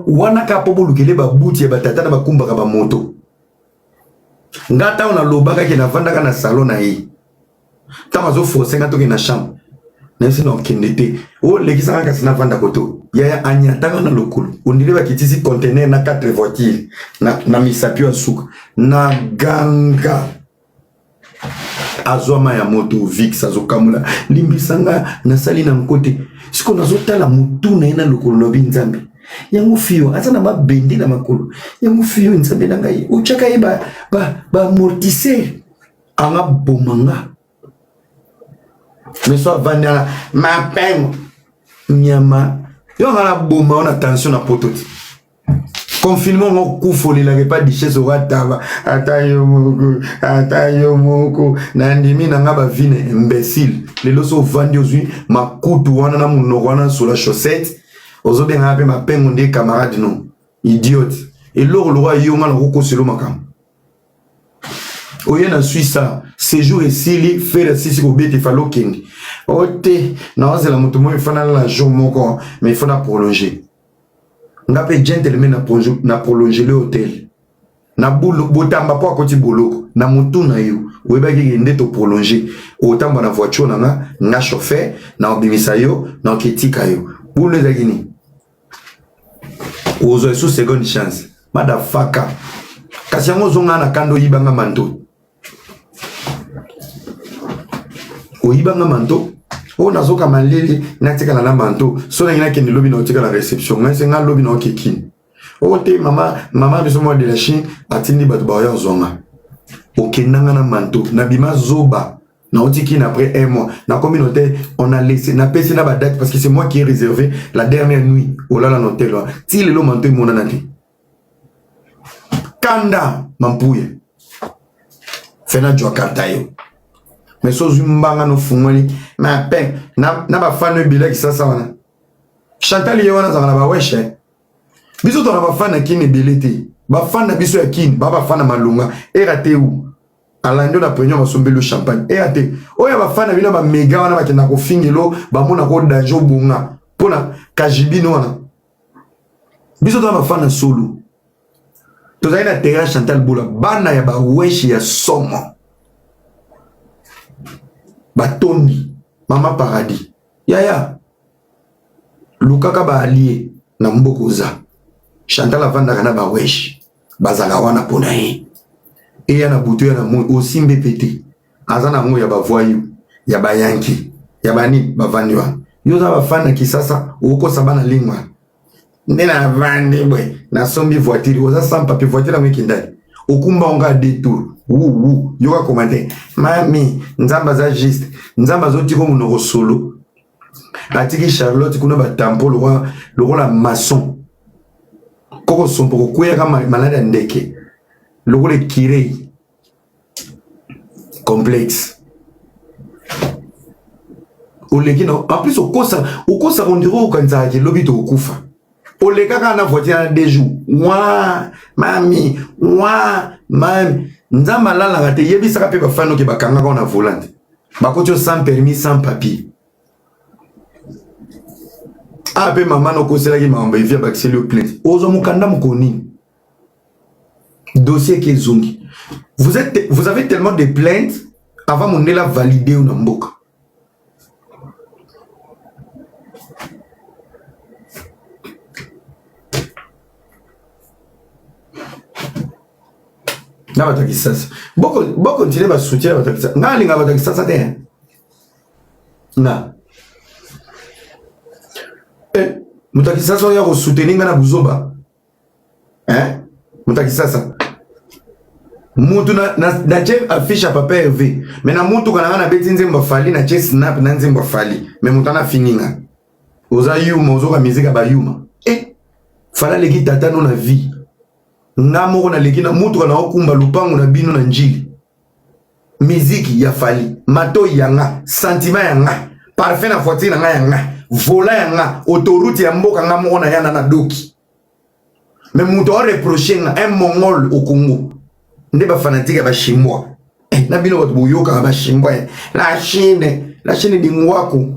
wana ka po bolukele ba buti ya batata na bakumbaka ba moto ngata ona lobaka ke na vandaka na salon na ye tamazo forcer ngato ke na chambre na sino kindete o lekisa ka sina vanda koto ya anyatanga na lokolo ondile ba kitisi conteneur na 4 voitures na misapio asuka na ganga azwama ya moto vix azokamula limbisanga na sali na mkote siko nazotala mutu na ina lokolo no binzambe yango fio atana ba bendi na makolo yango fio nzambe na ngai uchaka ye ba amortisser anga bomanga mais soit vanda ma peine nyama yo ngala bomba on attention na pototi confinement on kufoli la pas diche so wataba atayo moko na ndimi na ngaba vine imbécile lelo so vandi ozui makutu wana na munoko wana sur la chaussette ozobenga pe mapengo nde camarade non idiote et loro lo yo ngala ko selo makam oye na Suisse séjour et sili faire sisi ko bete falo king ote na ozela mutu mo ifana la jour moko mais il faut na prolonger ngape gentleman na prolonger le hôtel na bulu botamba po akoti boloko na mutu na yo weba ki ngende to prolonger otamba na voiture na chauffeur na obimisa yo na ketika yo bulu ezakini ozo sous seconde chance madafaka kasi yango zonga na kando yibanga manto oyibanga manto o nazoka malele natikala na manto so na ngina kendi lobi na otikala réception nga senga lobi na okekini o te mama biso mo de la Chine atindi bato ba yo zonga okendanga na manto na bima zoba na otikini après un mois na communauté on a laissé na pesi na ba date parce que c'est moi qui ai réservé la dernière nuit au la hôtel là ti le manto mona na te kanda mampuye fena Jakarta yo mais so zumbanga no fungoli ma pe na ba fanu bilaki sasa wana Chantal ye wana za na ba weshe biso to na ba fana kini bileti ba fan na biso ya kin ba fan na malunga erate ou alando na première basombe le champagne erate oya ba fan na bino ba mega wana bakenda ko fingelo ba mona ko dajo bunga pona kajibino wana biso to ba fan na solo to zaina terra Chantal Boula bana ya ba weshi ya somo batondi mama paradis yaya lukaka ba allié na mbokoza Chantal avandaka na ba weshi bazala wana pona ye eya na butu ya na moi aussi mbepete azana ngo ya ba voyou ya ba yanki ya bani bavandwa yo za ba fana kisasa uko sabana lingwa ndena vandi bwe na sombi voiture oza sans papier voiture na kindali okumba onga détour yoka commenter mami nzamba za juste nzamba zo tiko munoko solo atiki Charlotte kuna ba tampo lo la maçon koko sompo ko kuya kama malade ndeke lo le kirei complexe olekino en plus okosa on dirait okanza ke lobi to okufa olekaka na voiture na 2 jours mami nzamba lala ngate yebisaka pe bafano ke bakanga ko na volante bakotio sans permis sans papier ape maman no kosela ki mamba via baxelio plainte ozo mukanda mukoni dossier qui est zongi vous avez tellement de plaintes avant mon la valider ou namboka na bataki sasa boko continuer ba soutien bataki sasa nga linga bataki sasa te na mutaki sasa ya ko soutenir nga na buzoba mutaki sasa mutu na chef affiche à papa Hervé mais na mutu kana na beti nzemba fali na chef snap na nzemba fali mais mutana fininga oza yuma ozoka musique ba yuma fala leki tata no na vie ngamo na leki na mutu kana okumba lupango na bino na njili musique ya fali mato yanga sentiment yanga parfait na voiture na yanga vola yanga autoroute ya mboka ngamo na yana na doki mais mutu a reproché un mongol au Congo nde ba fanatique ba chinois na bino watu boyoka ba chinois la Chine di ngwako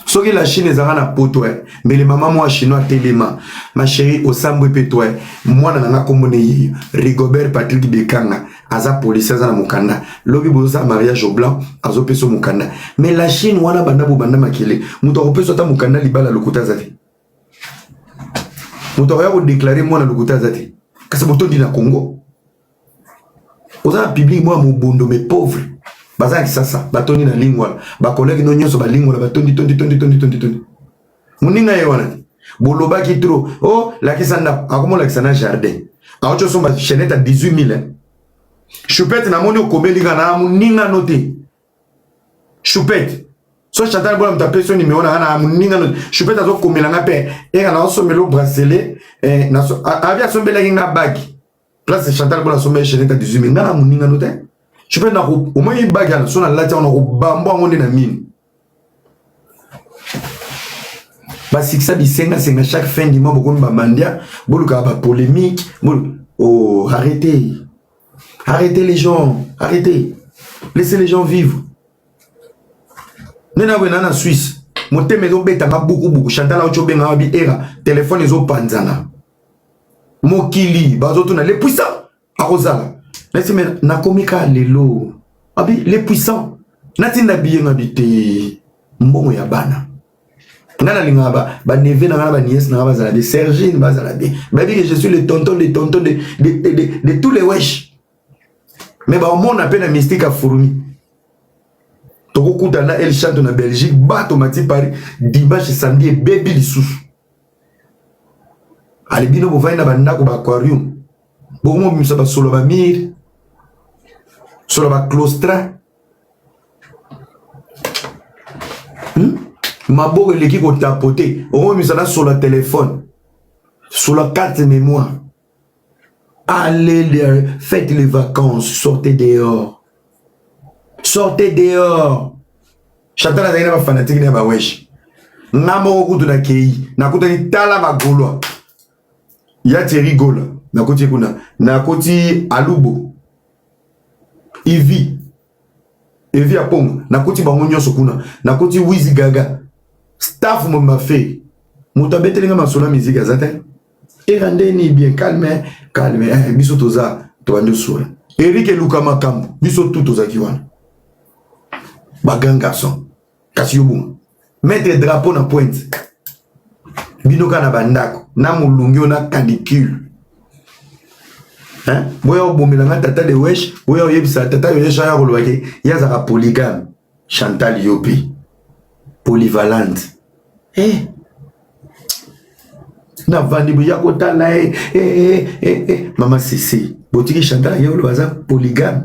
soki la Chine ezaka na poto mais les maman moi chinois telema ma chérie osambwe pe toi mwana nanga kombone yi Rigobert Patrick Bekanga aza police aza na mukanda lobi boza mariage au blanc azo peso mukanda mais la Chine wana banda bo banda makele muto ko peso ta mukanda libala lokuta zati muto ya ko déclarer mwana lokuta zati kasi boto di na Congo oza public moi mo bondo mais pauvre baza ki sasa batoni na lingwa ba collègue no nyoso ba lingwa ba tondi muninga yewana boloba ki trop la kisanda akomo la kisana jardin aocho somba chenette à 18000 choupette na moni okobeli kana muninga noté choupette so Chantal Boula mtape so numéro na kana muninga noté choupette azo komelanga pe kana osomelo bracelet na so avia sombela kinga bagi place Chantal Boula sombe chenette à 18000 ngana muninga noté je peux au moins une bagarre sur la latte on a bambo on est na mine parce que ça bisenga c'est chaque fin du mois beaucoup ba mandia boluka ba polémique arrêtez les gens laissez les gens vivre nena wena na Suisse moté maison beta beaucoup Chantal aucho benga bi era téléphone ezo panzana mokili bazoto na les puissants arozala laissez-moi na komika lelo abi les puissants natinda biyenga bité mbongo ya bana ngana lingaba ba neve na ngana ba nièce na bazala de Sergine bazala bien babi que je suis le tonton de tous les wesh mais ba on appelle la mystique à fourmi toko kutana elle chante na Belgique bato mati Paris dimanche samedi baby lisusu alibino bo vaina banda ko ba aquarium bo mo misa ba solo ba mir solo ba claustra maboko eleki ko tapoter o mo misa na sur le téléphone sur la carte mémoire allez faites les vacances sortez dehors Chantal azali ba fanatique na ba wesh ngamo kutu na kei na kuta ni tala ba golwa ya Thierry Gola nakoti kuna nakoti Alubo Evi Aponga nakoti bango nyonso kuna nakoti Wizi Gaga staff mo mafé moto abetelinga masola musique azate erandeni bien calme biso toza tobande sola Eric Luka Makambo biso tout toza kiwana baganga son kasi yobu mettre drapeau na pointe binoka na bandako na mulungi na canicule hein boyo bomelanga tata de wesh boyo yebisa tata yo yesha ya kolobake yazaka polygame Chantal Yopi polyvalente na vandi buya kotala mama Sisi botiki Chantal yo lo baza polygame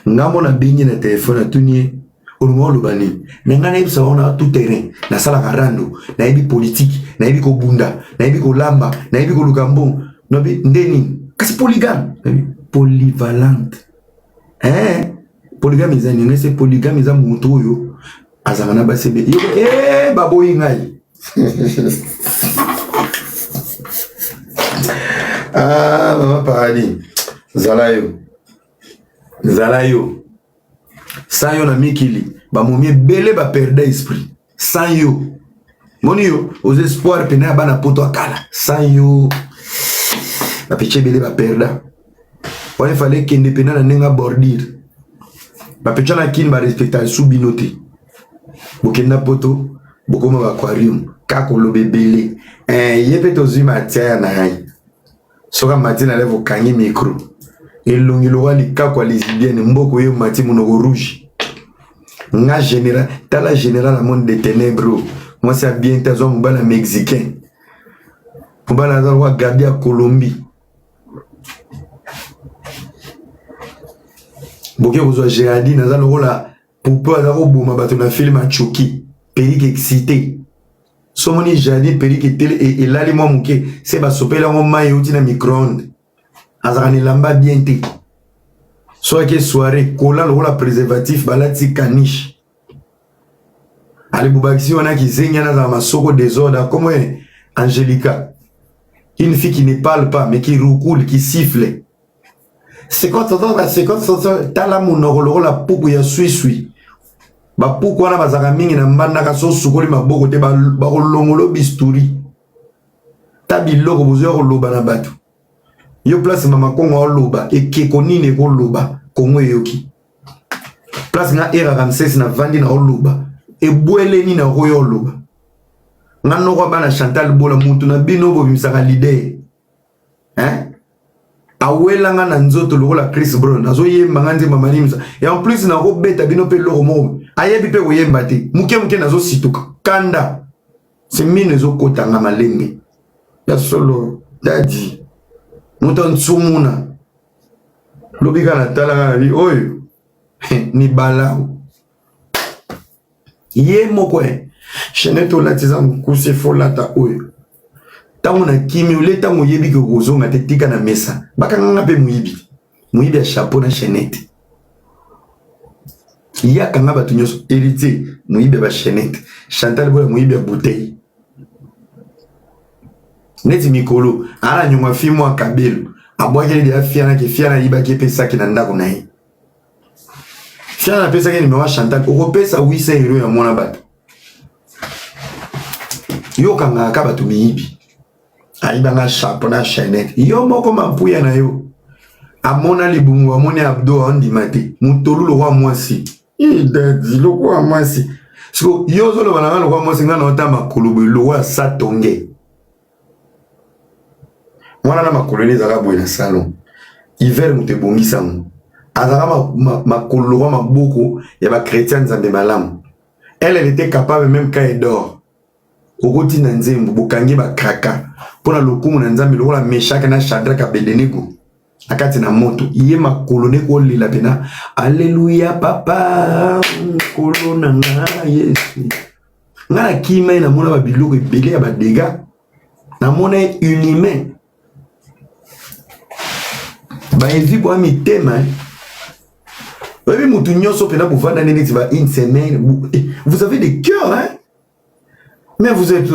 ngamo na bingi na telefone tunie olungo lobani nangana yebisa ona tout terrain na sala karando na yebi politique na yebi ko bunda na yebi ko lamba na yebi ko lukambo no bi ndeni kasi polygame polyvalente polygame izani ngese polygame za muntu oyo azana basebe baboyi ngai mama paradi zalayo sans yo na mikili ba momie belé ba perdre esprit sans yo moni yo aux espoirs pena bana poto akala sans yo ba piché belé ba perdre on fallait kende pena na nenga bordir ba piché na kin ba respecter subinoté bokenda poto bokoma ba aquarium kakolo bebele yepe tozima tia na hai soka matina levo kangi micro elongi lo wali kakwa lesbienne mboko yo mati monoko rouge nga général tala général à monde des ténèbres moi c'est bien tazo mbala mexicain mbala za wa Gabia Colombie boke bozo Géraldine za lokola poupa za ko boma bato na film a choki Périque excité somoni Géraldine Périque télé et lali moi muke c'est ba sopela ngo mai uti na micro-ondes azarani lamba bien te soit que soirée kola la préservatif balati caniche ali bubakisi wana kizenya na za masoko désordre comme Angelica une fille qui ne parle pas mais qui roucoule qui siffle c'est quand tala monoko la puku ya sui ba puku wana bazaka mingi na mbanda ka so sukoli maboko te ba kolongolo bisturi tabiloko bozo ko loba na bato yo place mama kongo oloba ekeko nini ko loba kongo yoki place nga era Ramsès na vandi na oloba ebwele ni na royo oloba nga noko bana Chantal bola muntu na bino bo bimisaka leader awela nga na nzoto lokola Chris Brown azo yemba nga nzemba malimisa et en plus na ko beta bino pe loko mo ayebi pe ko yemba te muke nazo situka kanda c'est mine zo kotanga malenge ya solo dadi muton tsumuna lobika na tala na oyo ni balao ye moko cheneto latiza mkusi folata oyo tango na kimi ule tango yebi ke kozonga te tika na mesa baka nga pe muyibi ya chapeau na chenette ya kanga batu nyoso héritier muyibi ba chenette Chantal bola muyibi ya bouteille neti mikolo ala nyuma fimo akabelo abwakele dia fiana ke fiana yiba ke pesa ke na ndako na ye fiana pesa ke numéro Chantal oko pesa 800 € ya mwana bato yo kanga ka bato miyibi ayiba nga chapeau na chaînette yo moko mapuya na yo amona libungu amone abdo ondimate mutolu lo kwa mwasi idadi lo kwa mwasi so yo zo lo bana lo kwa mwasi ngana otama kulubu lo wa satonge mwana na makoloni zaka boye na salon hiver mute bongisa mo azaka makolo wa maboko ya ba chrétien nzambe malamu elle était capable même quand elle dort okoti na nzembo bokangi ba kraka pona lokumu na nzambe lokola Meshak na Shadrach Abednego akati na moto iye makolone ko lila pena alleluia papa kolona na Yesu ngana kima na mona ba biloko ebele ya ba dégâts na mona inhumain ba evi bo mitema oui mutu nyoso pena buvanda nene tiba une semaine vous avez des cœurs hein Mais vous êtes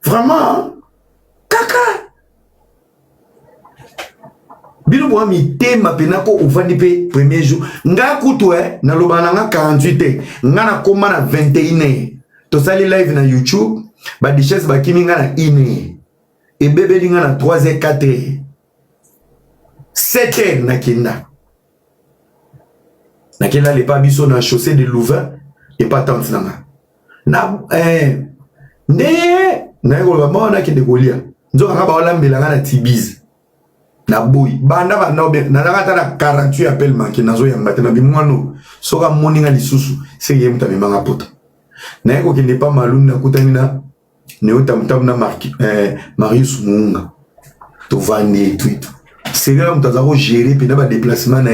vraiment caca. Bino bo mi tema penako uvandi pe premier jour. Nga kutu na lobananga 48 nga na koma na 21. To sali live na YouTube, ba diches ba kimi nga na 1. Et bébé li nga na 3h 4h. 7h na kinda. Na kinda le pa biso na chaussée de Louvain et pas tant nanga. Na na ko ba mona ki de golia. Nzoka ka ba olambela nga na Tibiz. Na boy banda na nakata na 48 appel manki nazo yamba te na bimwano soka moninga lisusu se yemta bimanga poto na eko ki ne pas malum na kutani na ne tam na Marius Munga to vandi tweet c'est là on t'a gérer pe na ba déplacement na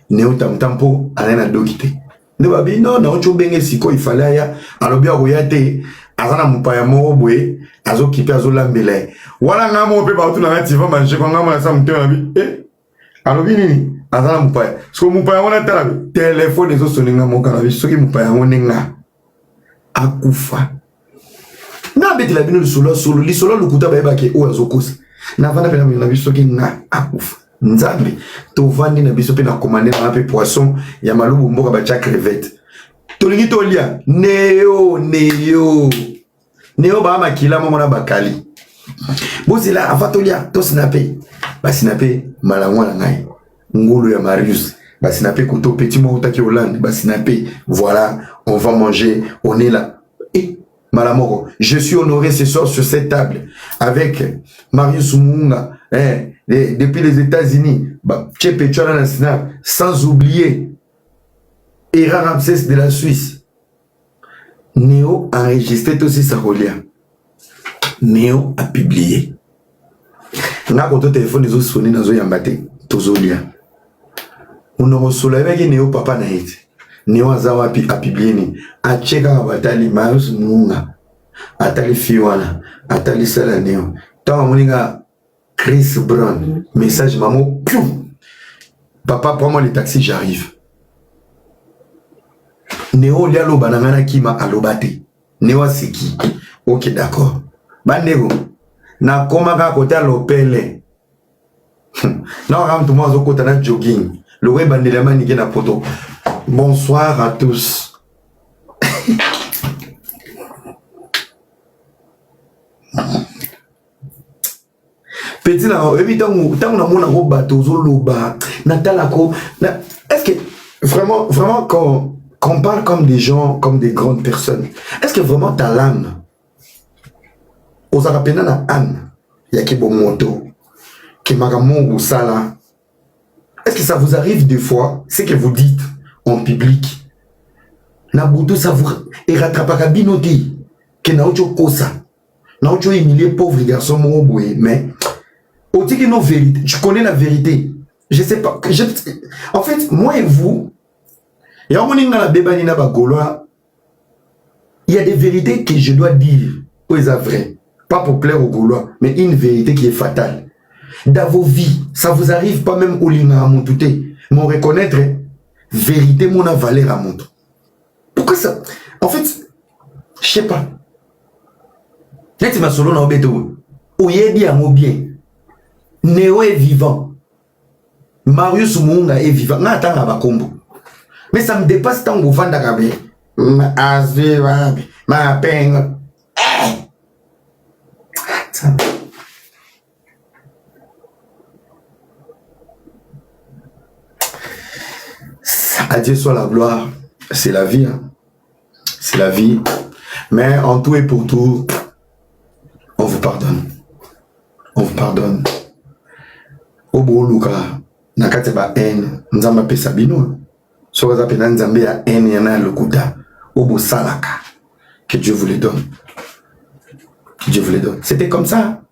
ne tam po ana na dokite ne ba bi non na ocho benge siko il fallait ya alobia royate azana mupaya moko boye azo kipe azo lambela wala ngamo pe ba tuna ngati va manger kwa ngamo na sa mutema bi alobi nini azana mupaya so mupaya wana tala téléphone ezo soninga moka na bi soki mupaya wonenga akufa na beti la bino lisolo lukuta ba ke o azokosa na vana pena na bi soki nga akufa nzambe to vandi na biso pe na commander na pe poisson ya malubu mboka ba cha crevette tolingi tolia neo ba makila mo na bakali bozila avatolia to sinape ba sinape malangwa na ngai ngulu ya Marius ba sinape koto petit mo utaki Hollande ba sinape voilà on va manger on est là et malamoko je suis honoré ce soir sur cette table avec Marius Munga depuis les États-Unis ba Chepe Chona na snap sans oublier Era Ramsès de la Suisse. Néo a enregistré aussi sa relia. Néo a publié. N'a pas de téléphone des autres sonné dans un yambate. Tozolia. On a reçu la veille Néo papa na été. Néo a publié ni. A cheka batali Marius Munga. Atali Fiwana. Atali Sala Néo. Tant moninga Chris Brown. Message maman. Papa prends-moi le taxi j'arrive. Néo lialo banangana kima alobate. Néo seki. Ok d'accord. Bandego. Na koma ka kota lopele. Na ram tout moi kota na jogging. Le web bandelama nike na poto. Bonsoir à tous. Petit na évidemment tant na mona ko bato zo loba. Natala ko na est-ce que vraiment qu'on parle comme des gens, comme des grandes personnes. Est-ce que vraiment t'as l'âme? Aux Arapéna na âme. Yaki moto. Ki magamon ou sala. Est-ce que ça vous arrive des fois, ce que vous dites en public? Na boudou ça vous rattrape binoti. Que na ocho kosa. Na ocho humilié pauvre garçon moroboué. Mais, au dit que nos vérités, tu connais la vérité. Je sais pas. En fait, moi et vous, il y a des vérités que je dois dire aux vrais. Pas pour plaire aux Gaulois, mais une vérité qui est fatale. Dans vos vies, ça vous arrive pas même au lina à mon touté. Mais reconnaître, vérité, mon valeur à mon. Pourquoi ça? En fait, je sais pas. Là, tu m'as solo dans le béto. Oyebi à mon bien. Néo est vivant. Marius Munga est vivant. N'attends à ma combo. Mais ça me dépasse tant que vous vendez à ma peine. À Dieu soit la gloire. C'est la vie. Hein. C'est la vie. Mais en tout et pour tout, on vous pardonne. On vous pardonne. Au beau Luka, nakate ba haine, nzamba pesa bino. Soka pena nzambe ya haine yana lokuta. Au beau salaka. Que Dieu vous les donne. Que Dieu vous les donne. C'était comme ça.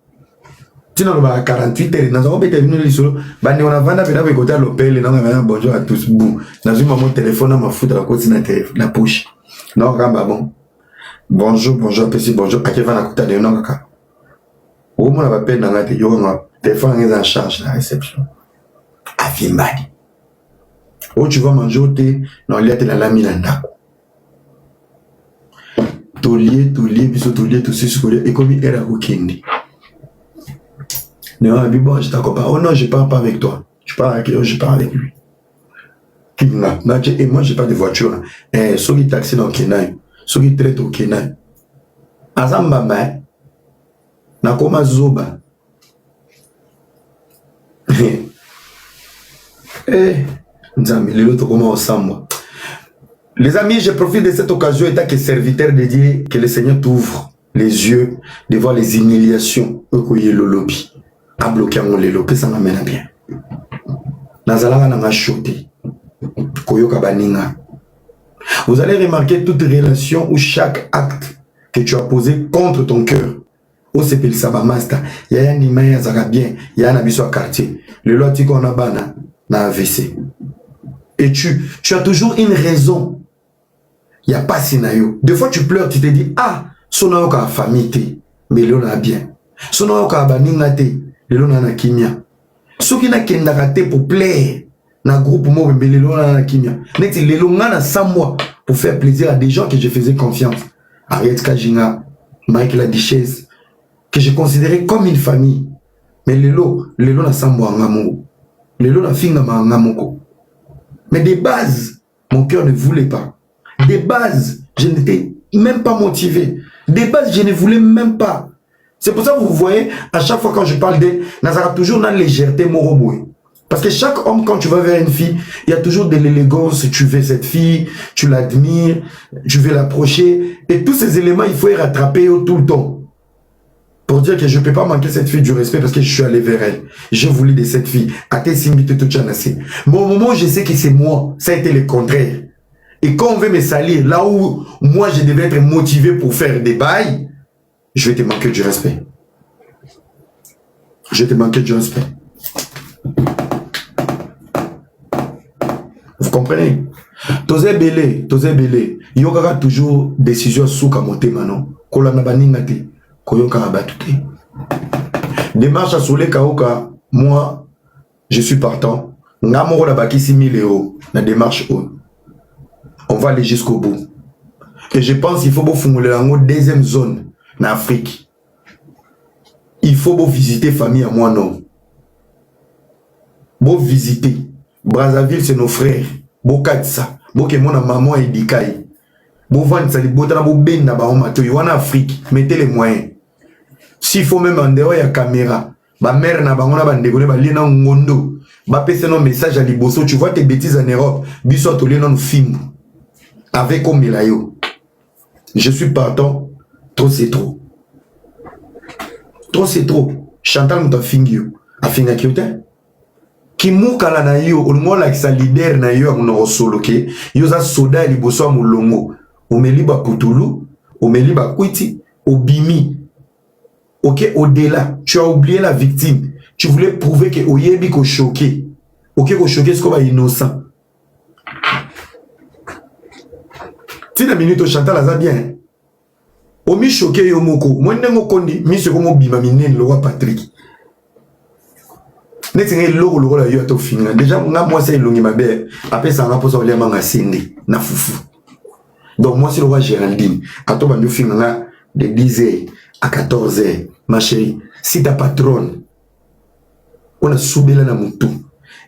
Tu n'as pas 48 heures. Nous avons été venus ici. On a vendu à côté de l'hôtel. Bonjour à tous. Nous avons mon téléphone à ma foudre à côté de la poche. Non, bon. Bonjour, bonjour, bonjour. À qui va la côté de nous? Au moins, on va payer dans la téléphone est en charge la réception. À Fimbadi. Où tu vas manger au thé, non, il y a de la lamine. tolier, biso tolier, tout ce qu'on et comme il est à Wikindi. Non, bon, je t'accompagne. Oh non, je pars pas avec toi. Je pars avec lui, je pars avec lui. Et moi, j'ai pas de voiture. Ceux qui taxi dans Kenya, ceux qui traitent au Kenya. Azamba, nakoma zoba. Les amis, je profite de cette occasion étant que serviteur de Dieu, que le Seigneur t'ouvre les yeux de voir les humiliations que le lobby a bloqué mon lelo, que ça m'amène bien. Nazalaka n'a choté. Vous allez remarquer toute relation ou chaque acte que tu as posé contre ton cœur. On s'appelle ça master. Il y a un image à Zarabien, il y a un abisso à quartier. Le loti qu'on a bana na AVC. Et tu as toujours une raison. Il n'y a pas sinayo. Des fois tu pleures, tu te dis ah, son a ka famille mais l'on a bien. Son a ka baningate, l'on a na kimia. Ce qui n'a qu'un raté pour plaire. Na groupe moi mais l'on a na kimia. Net l'on a na 100 mois pour faire plaisir à des gens que je faisais confiance. Ariette Kajinga, Mike la Duchesse, que je considérais comme une famille. Mais l'élo na 100 mois en amour. L'élo na finga en amour. Mais des bases, mon cœur ne voulait pas. Des bases, je n'étais même pas motivé. Des bases, je ne voulais même pas. C'est pour ça que vous voyez, à chaque fois quand je parle d'elle, Nazara toujours dans la légèreté moroboué. Parce que chaque homme, quand tu vas vers une fille, il y a toujours de l'élégance. Tu veux cette fille, tu l'admires, tu veux l'approcher. Et tous ces éléments, il faut les rattraper tout le temps. Pour dire que je ne peux pas manquer cette fille du respect parce que je suis allé vers elle. Je voulais de cette fille. Mais au moment où je sais que c'est moi, ça a été le contraire. Et quand on veut me salir, là où moi je devais être motivé pour faire des bails, je vais te manquer du respect. Je vais te manquer du respect. Vous comprenez? Tozé belé. Il y aura toujours décision sous kamote maintenant. Kolana baningate. Démarche à Soule Kaoka, moi, je suis partant. Namoro la baki 6 000 €. La démarche, on va aller jusqu'au bout. Et je pense qu'il faut fouler la deuxième zone en Afrique. Il faut visiter famille à moi, non. Bon visiter. Brazzaville, c'est nos frères. Bon Katsa. Bon que mon maman est dikaï. Bon vendre ça, bon t'as bon ben na ba mato. En Afrique, mettez les moyens. S'il faut même en dehors, il y a caméra. Ma mère n'a pas de ngondo. Ba pèse un message à Liboso. Tu vois tes bêtises en Europe. Biso atolé non film. Avec comme Milayo. Je suis partant. Trop c'est trop. Trop c'est trop. Chantal mouta fingyo. A finga kyote. Ki moukala na yo. Au moins like sa leader na yo. Amono solo ke. Yo za soda ya Liboso a moulongo. Omeliba Putulu. Omeliba Kwiti. Obimi. Ok, au-delà, tu as oublié la victime. Tu voulais prouver que Oyebi ko choqué. Ok, ko choqué, c'est comme innocent. Si la minute au Chantal, ça bien. Omi choqué yomoko. Moi, je ne connais pas si comme bima minen le roi Patrick. N'est-ce pas le roi la yo to finir. Déjà, moi c'est longi ma belle. Après ça, on a posé le manga sende na foufou. Donc moi c'est le roi Géraldine. À toi, on finir de 10h à 14h. Ma chérie, si ta patronne, on a soubé la moutou,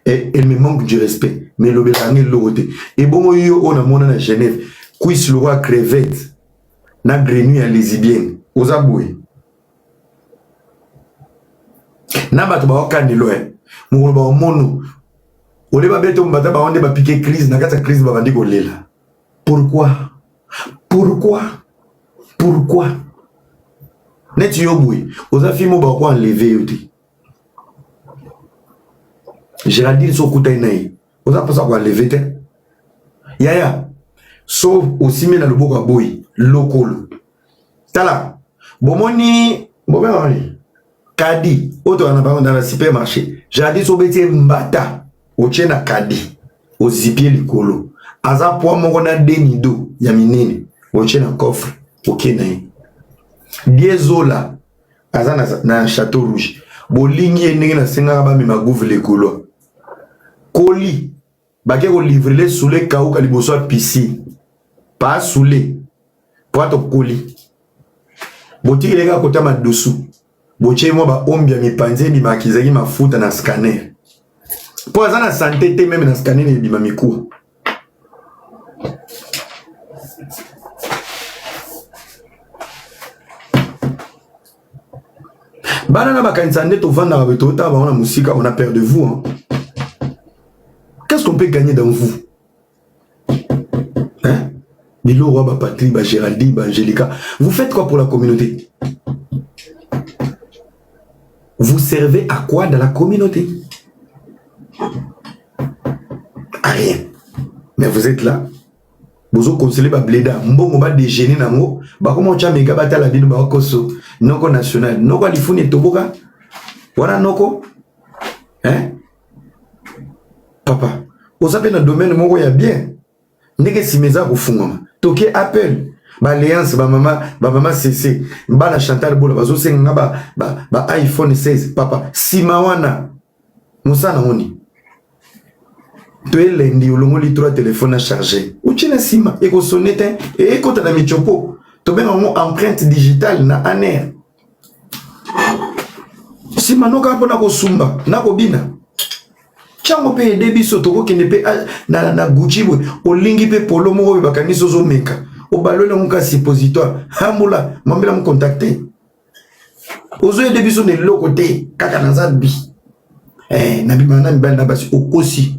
et elle me manque du respect, mais le bélangue l'autre. Et bon, on a mon à Genève, cuisse le roi crevette, na grenouille à lésibienne, aux aboués. Na batba okani loin, mon ba mono, on les va bête, on va piquer crise, na gata crise, va vendre golela. Pourquoi? Net yoboui, aux affirmes au enlevé yoté. Géraldine so koutainaï, aux a pas ça enlevé te. Yaya, sauf aussi mais dans le bois boy, local. Tala, bomoni, bomoni. Kadi, autre en apparent dans le supermarché. Géraldine so bêté mbata, au tien à Kadi, au zipier likolo. Aza poa mongona denido, yaminene, au tien à coffre, au kenaï. Diezola azana na Château Rouge bolingi endenge na senga ba mema gouvle kolo koli ba ke ko livrer soule kauka liboso piscine pas soule Pour être colis. Boti les gars côté ma dessous. Boti moi ba ombia mi panze bi makizaki ma futa na scanner. Pour ça na santé te même na scanner bi ma mikou. Banana bakansande to vendre avec toi ta ba musique on a peur de vous hein. Qu'est-ce qu'on peut gagner dans vous? Hein? Milo Roi, Patrick, Géraldine, Angélica. Vous faites quoi pour la communauté? Vous servez à quoi dans la communauté? À rien. Mais vous êtes là. Vous avez conseillé ba bléda. Mbongo ba déjeuner nango. Ba comment tu as méga bata la bino ba koso. Noko national. Noko alifuni toboka. Voilà noko. Hein? Papa. Vous avez dans le domaine moko ya bien. Ndeke simeza kufungama. Toke appel. Ba alliance ba mama CC. Ba la Chantal Bola bazo senga ba iPhone 16 papa. Simawana. Musa na ngoni. Tu es lundi, au li 3 téléphones à charger. Ou tu es sima, et qu'on sonnette, et qu'on t'a mis chopo. Tu as une empreinte digitale na aner. Sima no ka pona ko sumba, na ko bina. Chango pe debi sotoko ki ne pe na Gucci bo, o lingi pe polo mo ba kani sozo meka. O balo na muka suppositoire. Hamula, mambela me contacter. Ozo e debi so ne lokote, kaka na zabi. Na bimana mbel na basi o kosi.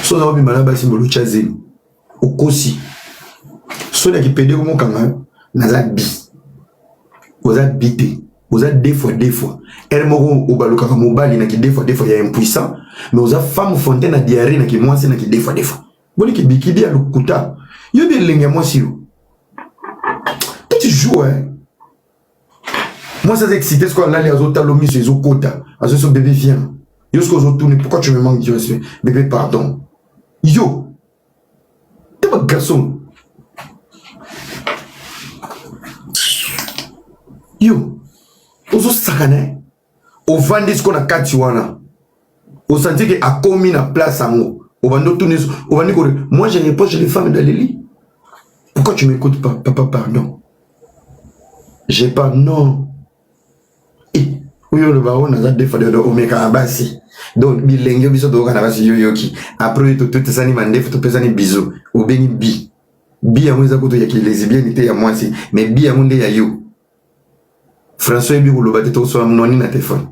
So na bimana basi mbolo chazi. O kosi. So na ki pede ko mo kanga na zabi. Oza bité. Oza deux fois. Elle moko o baluka ka mobali na ki deux fois ya impuissant. Mais oza femme fontaine na diarrhée na ki mwasi na ki deux fois. Boli ki bikidi ya lukuta. Yo bien lenga moi siro. Tu joues hein. Moi ça excité ce qu'on a les autres talomis sur les autres quotas. À ce bébé vient. Yo ce qu'on tourne pourquoi tu me manques Dieu bébé pardon. Yo. T'es pas garçon. Yo. Ozo sakane. Au vendre ce qu'on a katiwana. Au senti que a commis na place en haut. Au vendre tout au vendre moi je réponds chez les femmes dans les lits. Pourquoi tu m'écoutes pas? Papa, pardon. J'ai pas, non. Oui, le baron n'a pas de fois de Omeka Abassi. Donc, bilingue, biso de Okanabasi Yoyoki. Après, tout ça, ni mandef, tout ça, ni bisous. Ou béni bi. Bi à moi, ça coûte yaki, lesbienité à moi, si. Mais bi à moi, ya yo. François Bi, ou le bâtiment, soit non, ni na téléphone.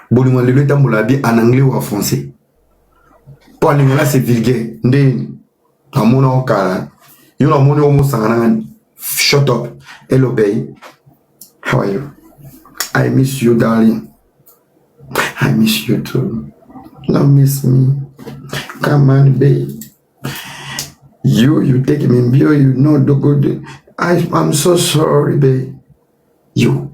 Bolimo, le temps, la bi en anglais ou en français. Pour les là, c'est vulgaire. Ndé, à mon nom, cara. You know, money almost shut up. Hello, babe. How are you? I miss you, darling. I miss you too. Don't miss me. Come on, babe. You take me in view, you know the good. I'm so sorry, babe. You.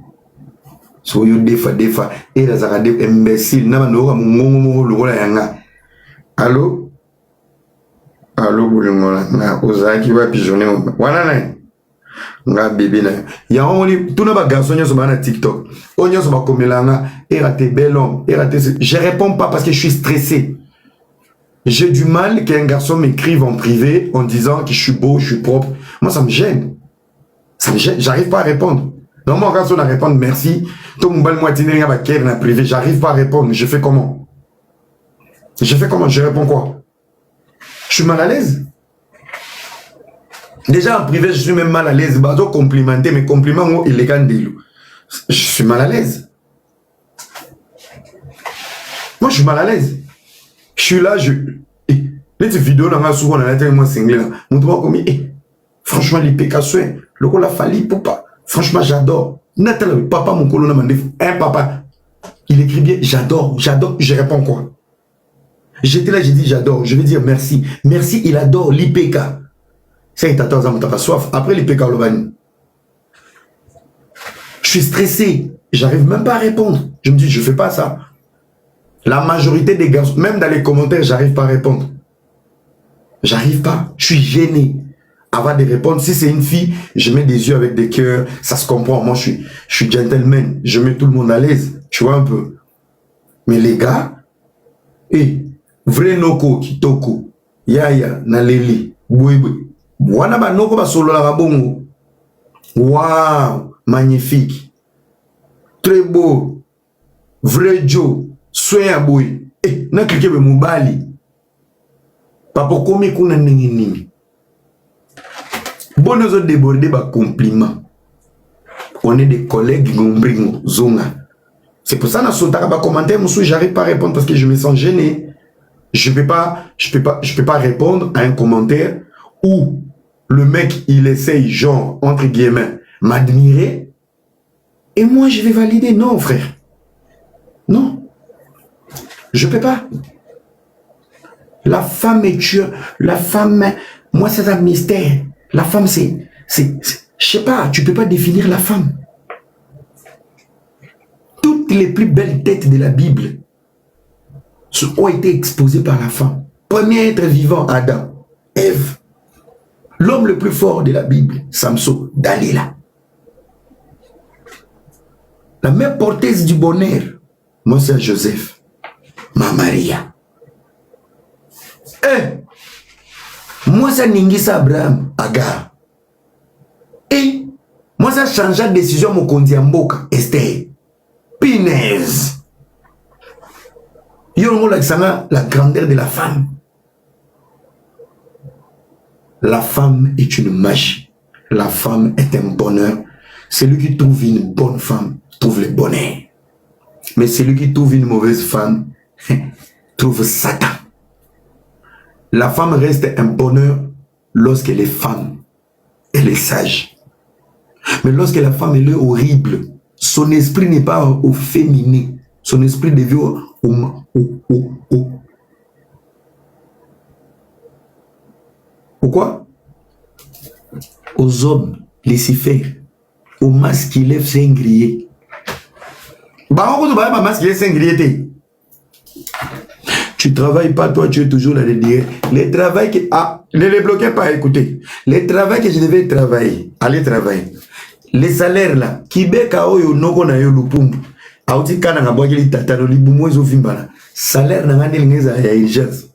So you defa. Era zakade imbécile. Nama no mungongo lokola yanga. Allô? Allô bolingola na ozaki ba pigeonner wana na nga bébé na ya only tout na ba garçon nyoso ba na TikTok onyoso ba komelanga eraté bel homme eraté je réponds pas parce que je suis stressé. J'ai du mal qu'un garçon m'écrive en privé en disant que je suis beau, je suis propre. Moi ça me gêne, j'arrive pas à répondre. Non mon garçon à répondre merci tout mon bal moitié nga ba ker na privé, j'arrive pas à répondre. Je fais comment? Je réponds quoi? Je suis mal à l'aise. Déjà en privé, je suis même mal à l'aise. Bah, donc complimenter, mes compliments, élégant. Je suis mal à l'aise. Moi, je suis mal à l'aise. Je suis là, les vidéos, on a souvent, on a été moi singlé. Montre-moi comme, franchement, les Picasso, le coup, la falli, papa. Franchement, j'adore. Nathalie, papa, mon colonel m'a dit, papa, il écrit bien, j'adore. Je réponds quoi? J'étais là, j'ai dit j'adore, je vais dire merci. Merci, il adore l'IPK. Ça, il t'attend à mon soif. Après l'IPK, je suis stressé. J'arrive même pas à répondre. Je me dis, je fais pas ça. La majorité des garçons, même dans les commentaires, j'arrive pas à répondre. J'arrive pas. Je suis gêné. Avant de répondre, si c'est une fille, je mets des yeux avec des cœurs. Ça se comprend. Moi, je suis gentleman. Je mets tout le monde à l'aise. Tu vois un peu. Mais les gars, vrai noko kitoko yaya na leli bouibou wana ba noko ba solo la bongo Waouh, magnifique. Très beau. Vrai Joe. Soin à boy. Eh, n'a cliqué le mobali. Papa, comment qu'on a nini? Bon, nous avons débordé par compliment. On est des collègues Gombringo, Zonga. C'est pour ça que je vais commenter, j'arrive pas à répondre parce que je me sens gêné. Je peux pas répondre à un commentaire où le mec, il essaye, genre, entre guillemets, m'admirer. Et moi, je vais valider. Non, frère. Non. Je peux pas. La femme est tueur. La femme, moi, c'est un mystère. La femme, c'est, je sais pas, tu peux pas définir la femme. Toutes les plus belles têtes de la Bible ont été exposées par la femme. Premier être vivant, Adam, Ève. L'homme le plus fort de la Bible, Samson, Dalila. La mère porteuse du bonheur, moi c'est Joseph, ma Maria. Moi c'est Ningisa Abraham, Agar. Et moi ça change de décision mon Kondiamboka, Esther. Pinez. La grandeur de la femme. La femme est une magie. La femme est un bonheur. Celui qui trouve une bonne femme trouve le bonheur. Mais celui qui trouve une mauvaise femme trouve Satan. La femme reste un bonheur lorsqu'elle est femme. Elle est sage. Mais lorsque la femme elle est horrible, son esprit n'est pas au féminin. Son esprit devient au quoi? Aux hommes, les cifères, aux masques qui lèvent ses grillés. Tu travailles pas, toi, tu es toujours là de dire. Les travail que. Ah, ne les bloquez pas, écoutez. Les travail que je devais travailler, allez travailler. Les salaires là, Kibeka oyo noko na yo lupumbu. Auti kana ngabwa kili tatano libumu ezo fimbana. Salaire na ngane lingeza ya urgence.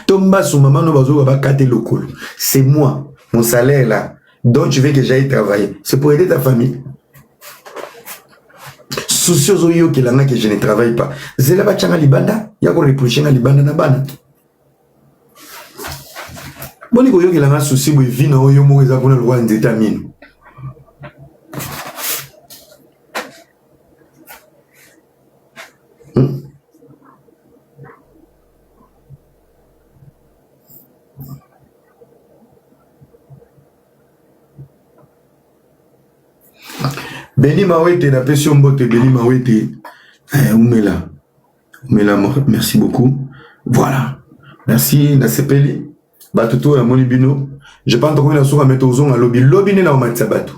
Tomba sous maman no bazo ba kate lokolo. C'est moi, mon salaire là, dont tu veux que j'aille travailler. C'est pour aider ta famille. Soucieux oyo que langa que je ne travaille pas. Zela ba changa libanda, ya ko reprocher na libanda na bana. Boni ko yo que langa souci bo vina oyo mo eza kuna lwa nzeta mino. Beni Mawete, la pression botte, Beni Mawete. Oumela, merci beaucoup. Voilà. Merci, Nasepeli. Batuto, Monibino. Je pense que la source à mettre aux ongles à lobby. Lobby n'est pas au Matsabato.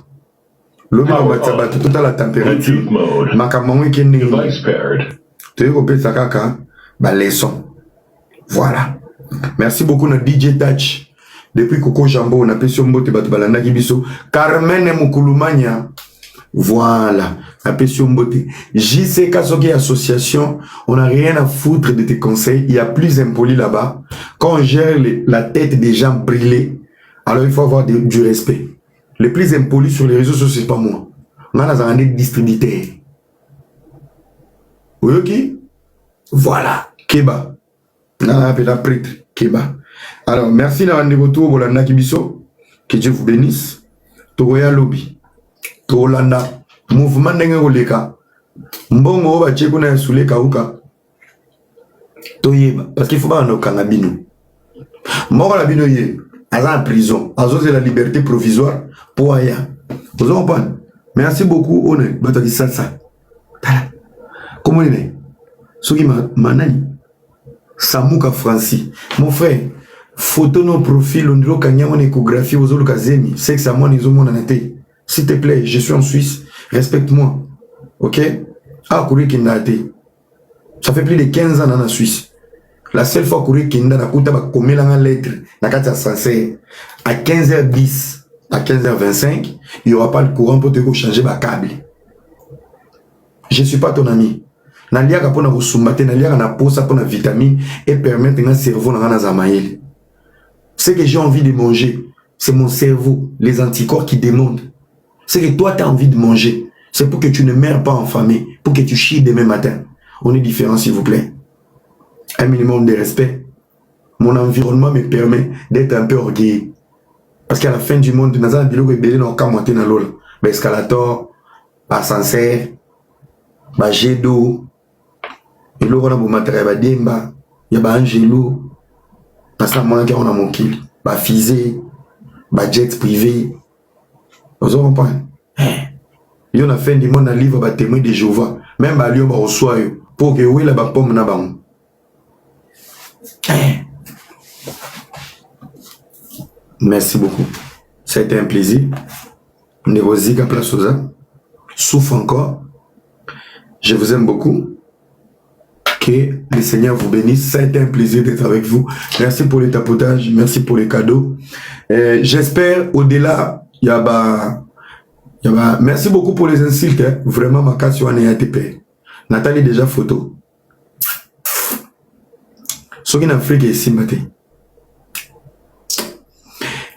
Lobby au Matsabato, toute la température. Makamangwe qui est né. Tu es coupé sa caca. Bah, leçon. Voilà. Merci beaucoup, notre DJ Touch. Depuis Coco Jambo, on a pression botte, Batubalana Gibiso. Carmen Moukoulumania. Voilà, la pression beauté. JC Kasoki Association, on n'a rien à foutre de tes conseils. Il y a plus impoli là-bas. Quand on gère la tête des gens brûlés, alors il faut avoir du respect. Le plus impoli sur les réseaux sociaux, c'est pas moi. On a un distributeur. Oui, ok? Voilà, Keba. On a appelé la prêtre, Keba. Alors, merci d'avoir retour pour la Nakibiso. Que Dieu vous bénisse. Toroya Lobby. Tolanda mouvement ndenge koleka mbongo ba tcheko na suleka uka toyeba parce qu'il faut pas en kanga bino moko la bino ye aza en prison azo c'est la liberté provisoire pour aya vous comprenez. Merci beaucoup one bataki ça tala comment il est soki manani Samuka Francis mon frère photo no profil on dirait kanya on échographie aux autres kazemi c'est que ça moi ils ont mon anaté. S'il te plaît, je suis en Suisse, respecte-moi. Ok? Ah, Kouré Kindate. Ça fait plus de 15 ans dans la Suisse. La seule fois Kouré Kindate a coûté comme la lettre, à 15h10, à 15h25, il n'y aura pas le courant pour te changer ma câble. Je ne suis pas ton ami. Naliaka pour na soumbate, naliaka na posa pour na vitamine et permettre un cerveau na zamaïl. Ce que j'ai envie de manger, C'est mon cerveau, les anticorps qui demandent. C'est que toi, tu as envie de manger. C'est pour que tu ne meurs pas en famille, pour que tu chies demain matin. On est différents, s'il vous plaît. Un minimum de respect. Mon environnement me permet d'être un peu orgueilleux. Parce qu'à la fin du monde, dans un biloko ebele na okamote na lola. Ba escalator, ba ascenseur, ba jet d'eau. Eloko na bo matériel ba demba, ya ba angelo. Parce que moi on a mon kill, ba fusée, ba jet privé. Vous comprenez? Yo na fin du monde na livre ba témoin de Jéhovah. Même ba lion ba reçoit yo pour que oui la ba pomme na bango. Merci beaucoup. Ça a été un plaisir. Nérosique à place aux âmes. Souffre encore. Je vous aime beaucoup. Que le Seigneur vous bénisse. Ça a été un plaisir d'être avec vous. Merci pour les tapotages. Merci pour les cadeaux. J'espère au-delà, il y a merci beaucoup pour les insultes. Hein. Vraiment, ma casse sur un ATP. Nathalie déjà photo. Ce qui est en Afrique est ici,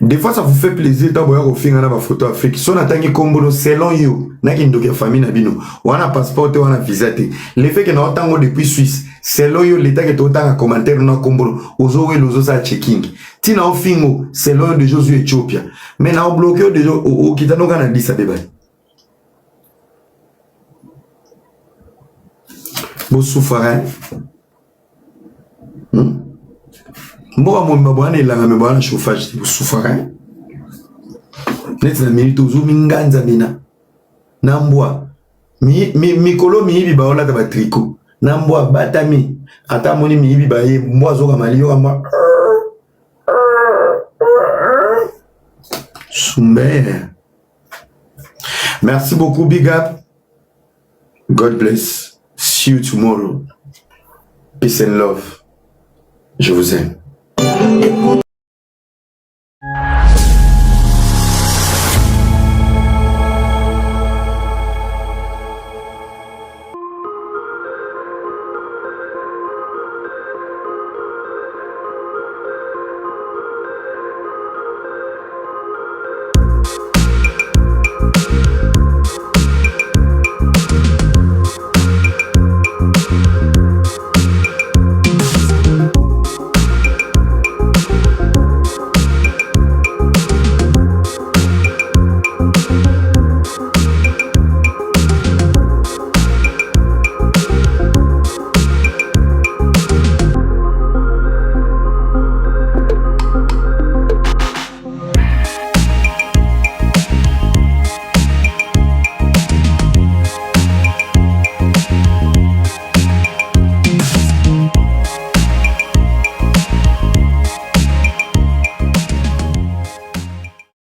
des fois, ça vous fait plaisir d'avoir une photo Afrique. Si on attend que selon you, n'a qu'une famille nabino, ou un passeport, ou un visa. Le fait que nous attendons depuis Suisse, selon you, l'état que tu as un commentaire dans Combo, aux autres, les autres, checking. Si nous avons selon des choses Éthiopie, mais nous avons bloqué des gens au Kitano Ghana dit ça débat. Vous souffrez. Moi, mon est là, mais bon, chauffage, vous souffrez. Net na minute uzu minganza mina. Nambwa. Mikolo mihibi ba ola ba tricot. Nambwa batami. Ata moni mihibi ba ye mbwa zo kama liyo kama. Sumber. Merci beaucoup, big up. God bless. See you tomorrow. Peace and love. Je vous aime.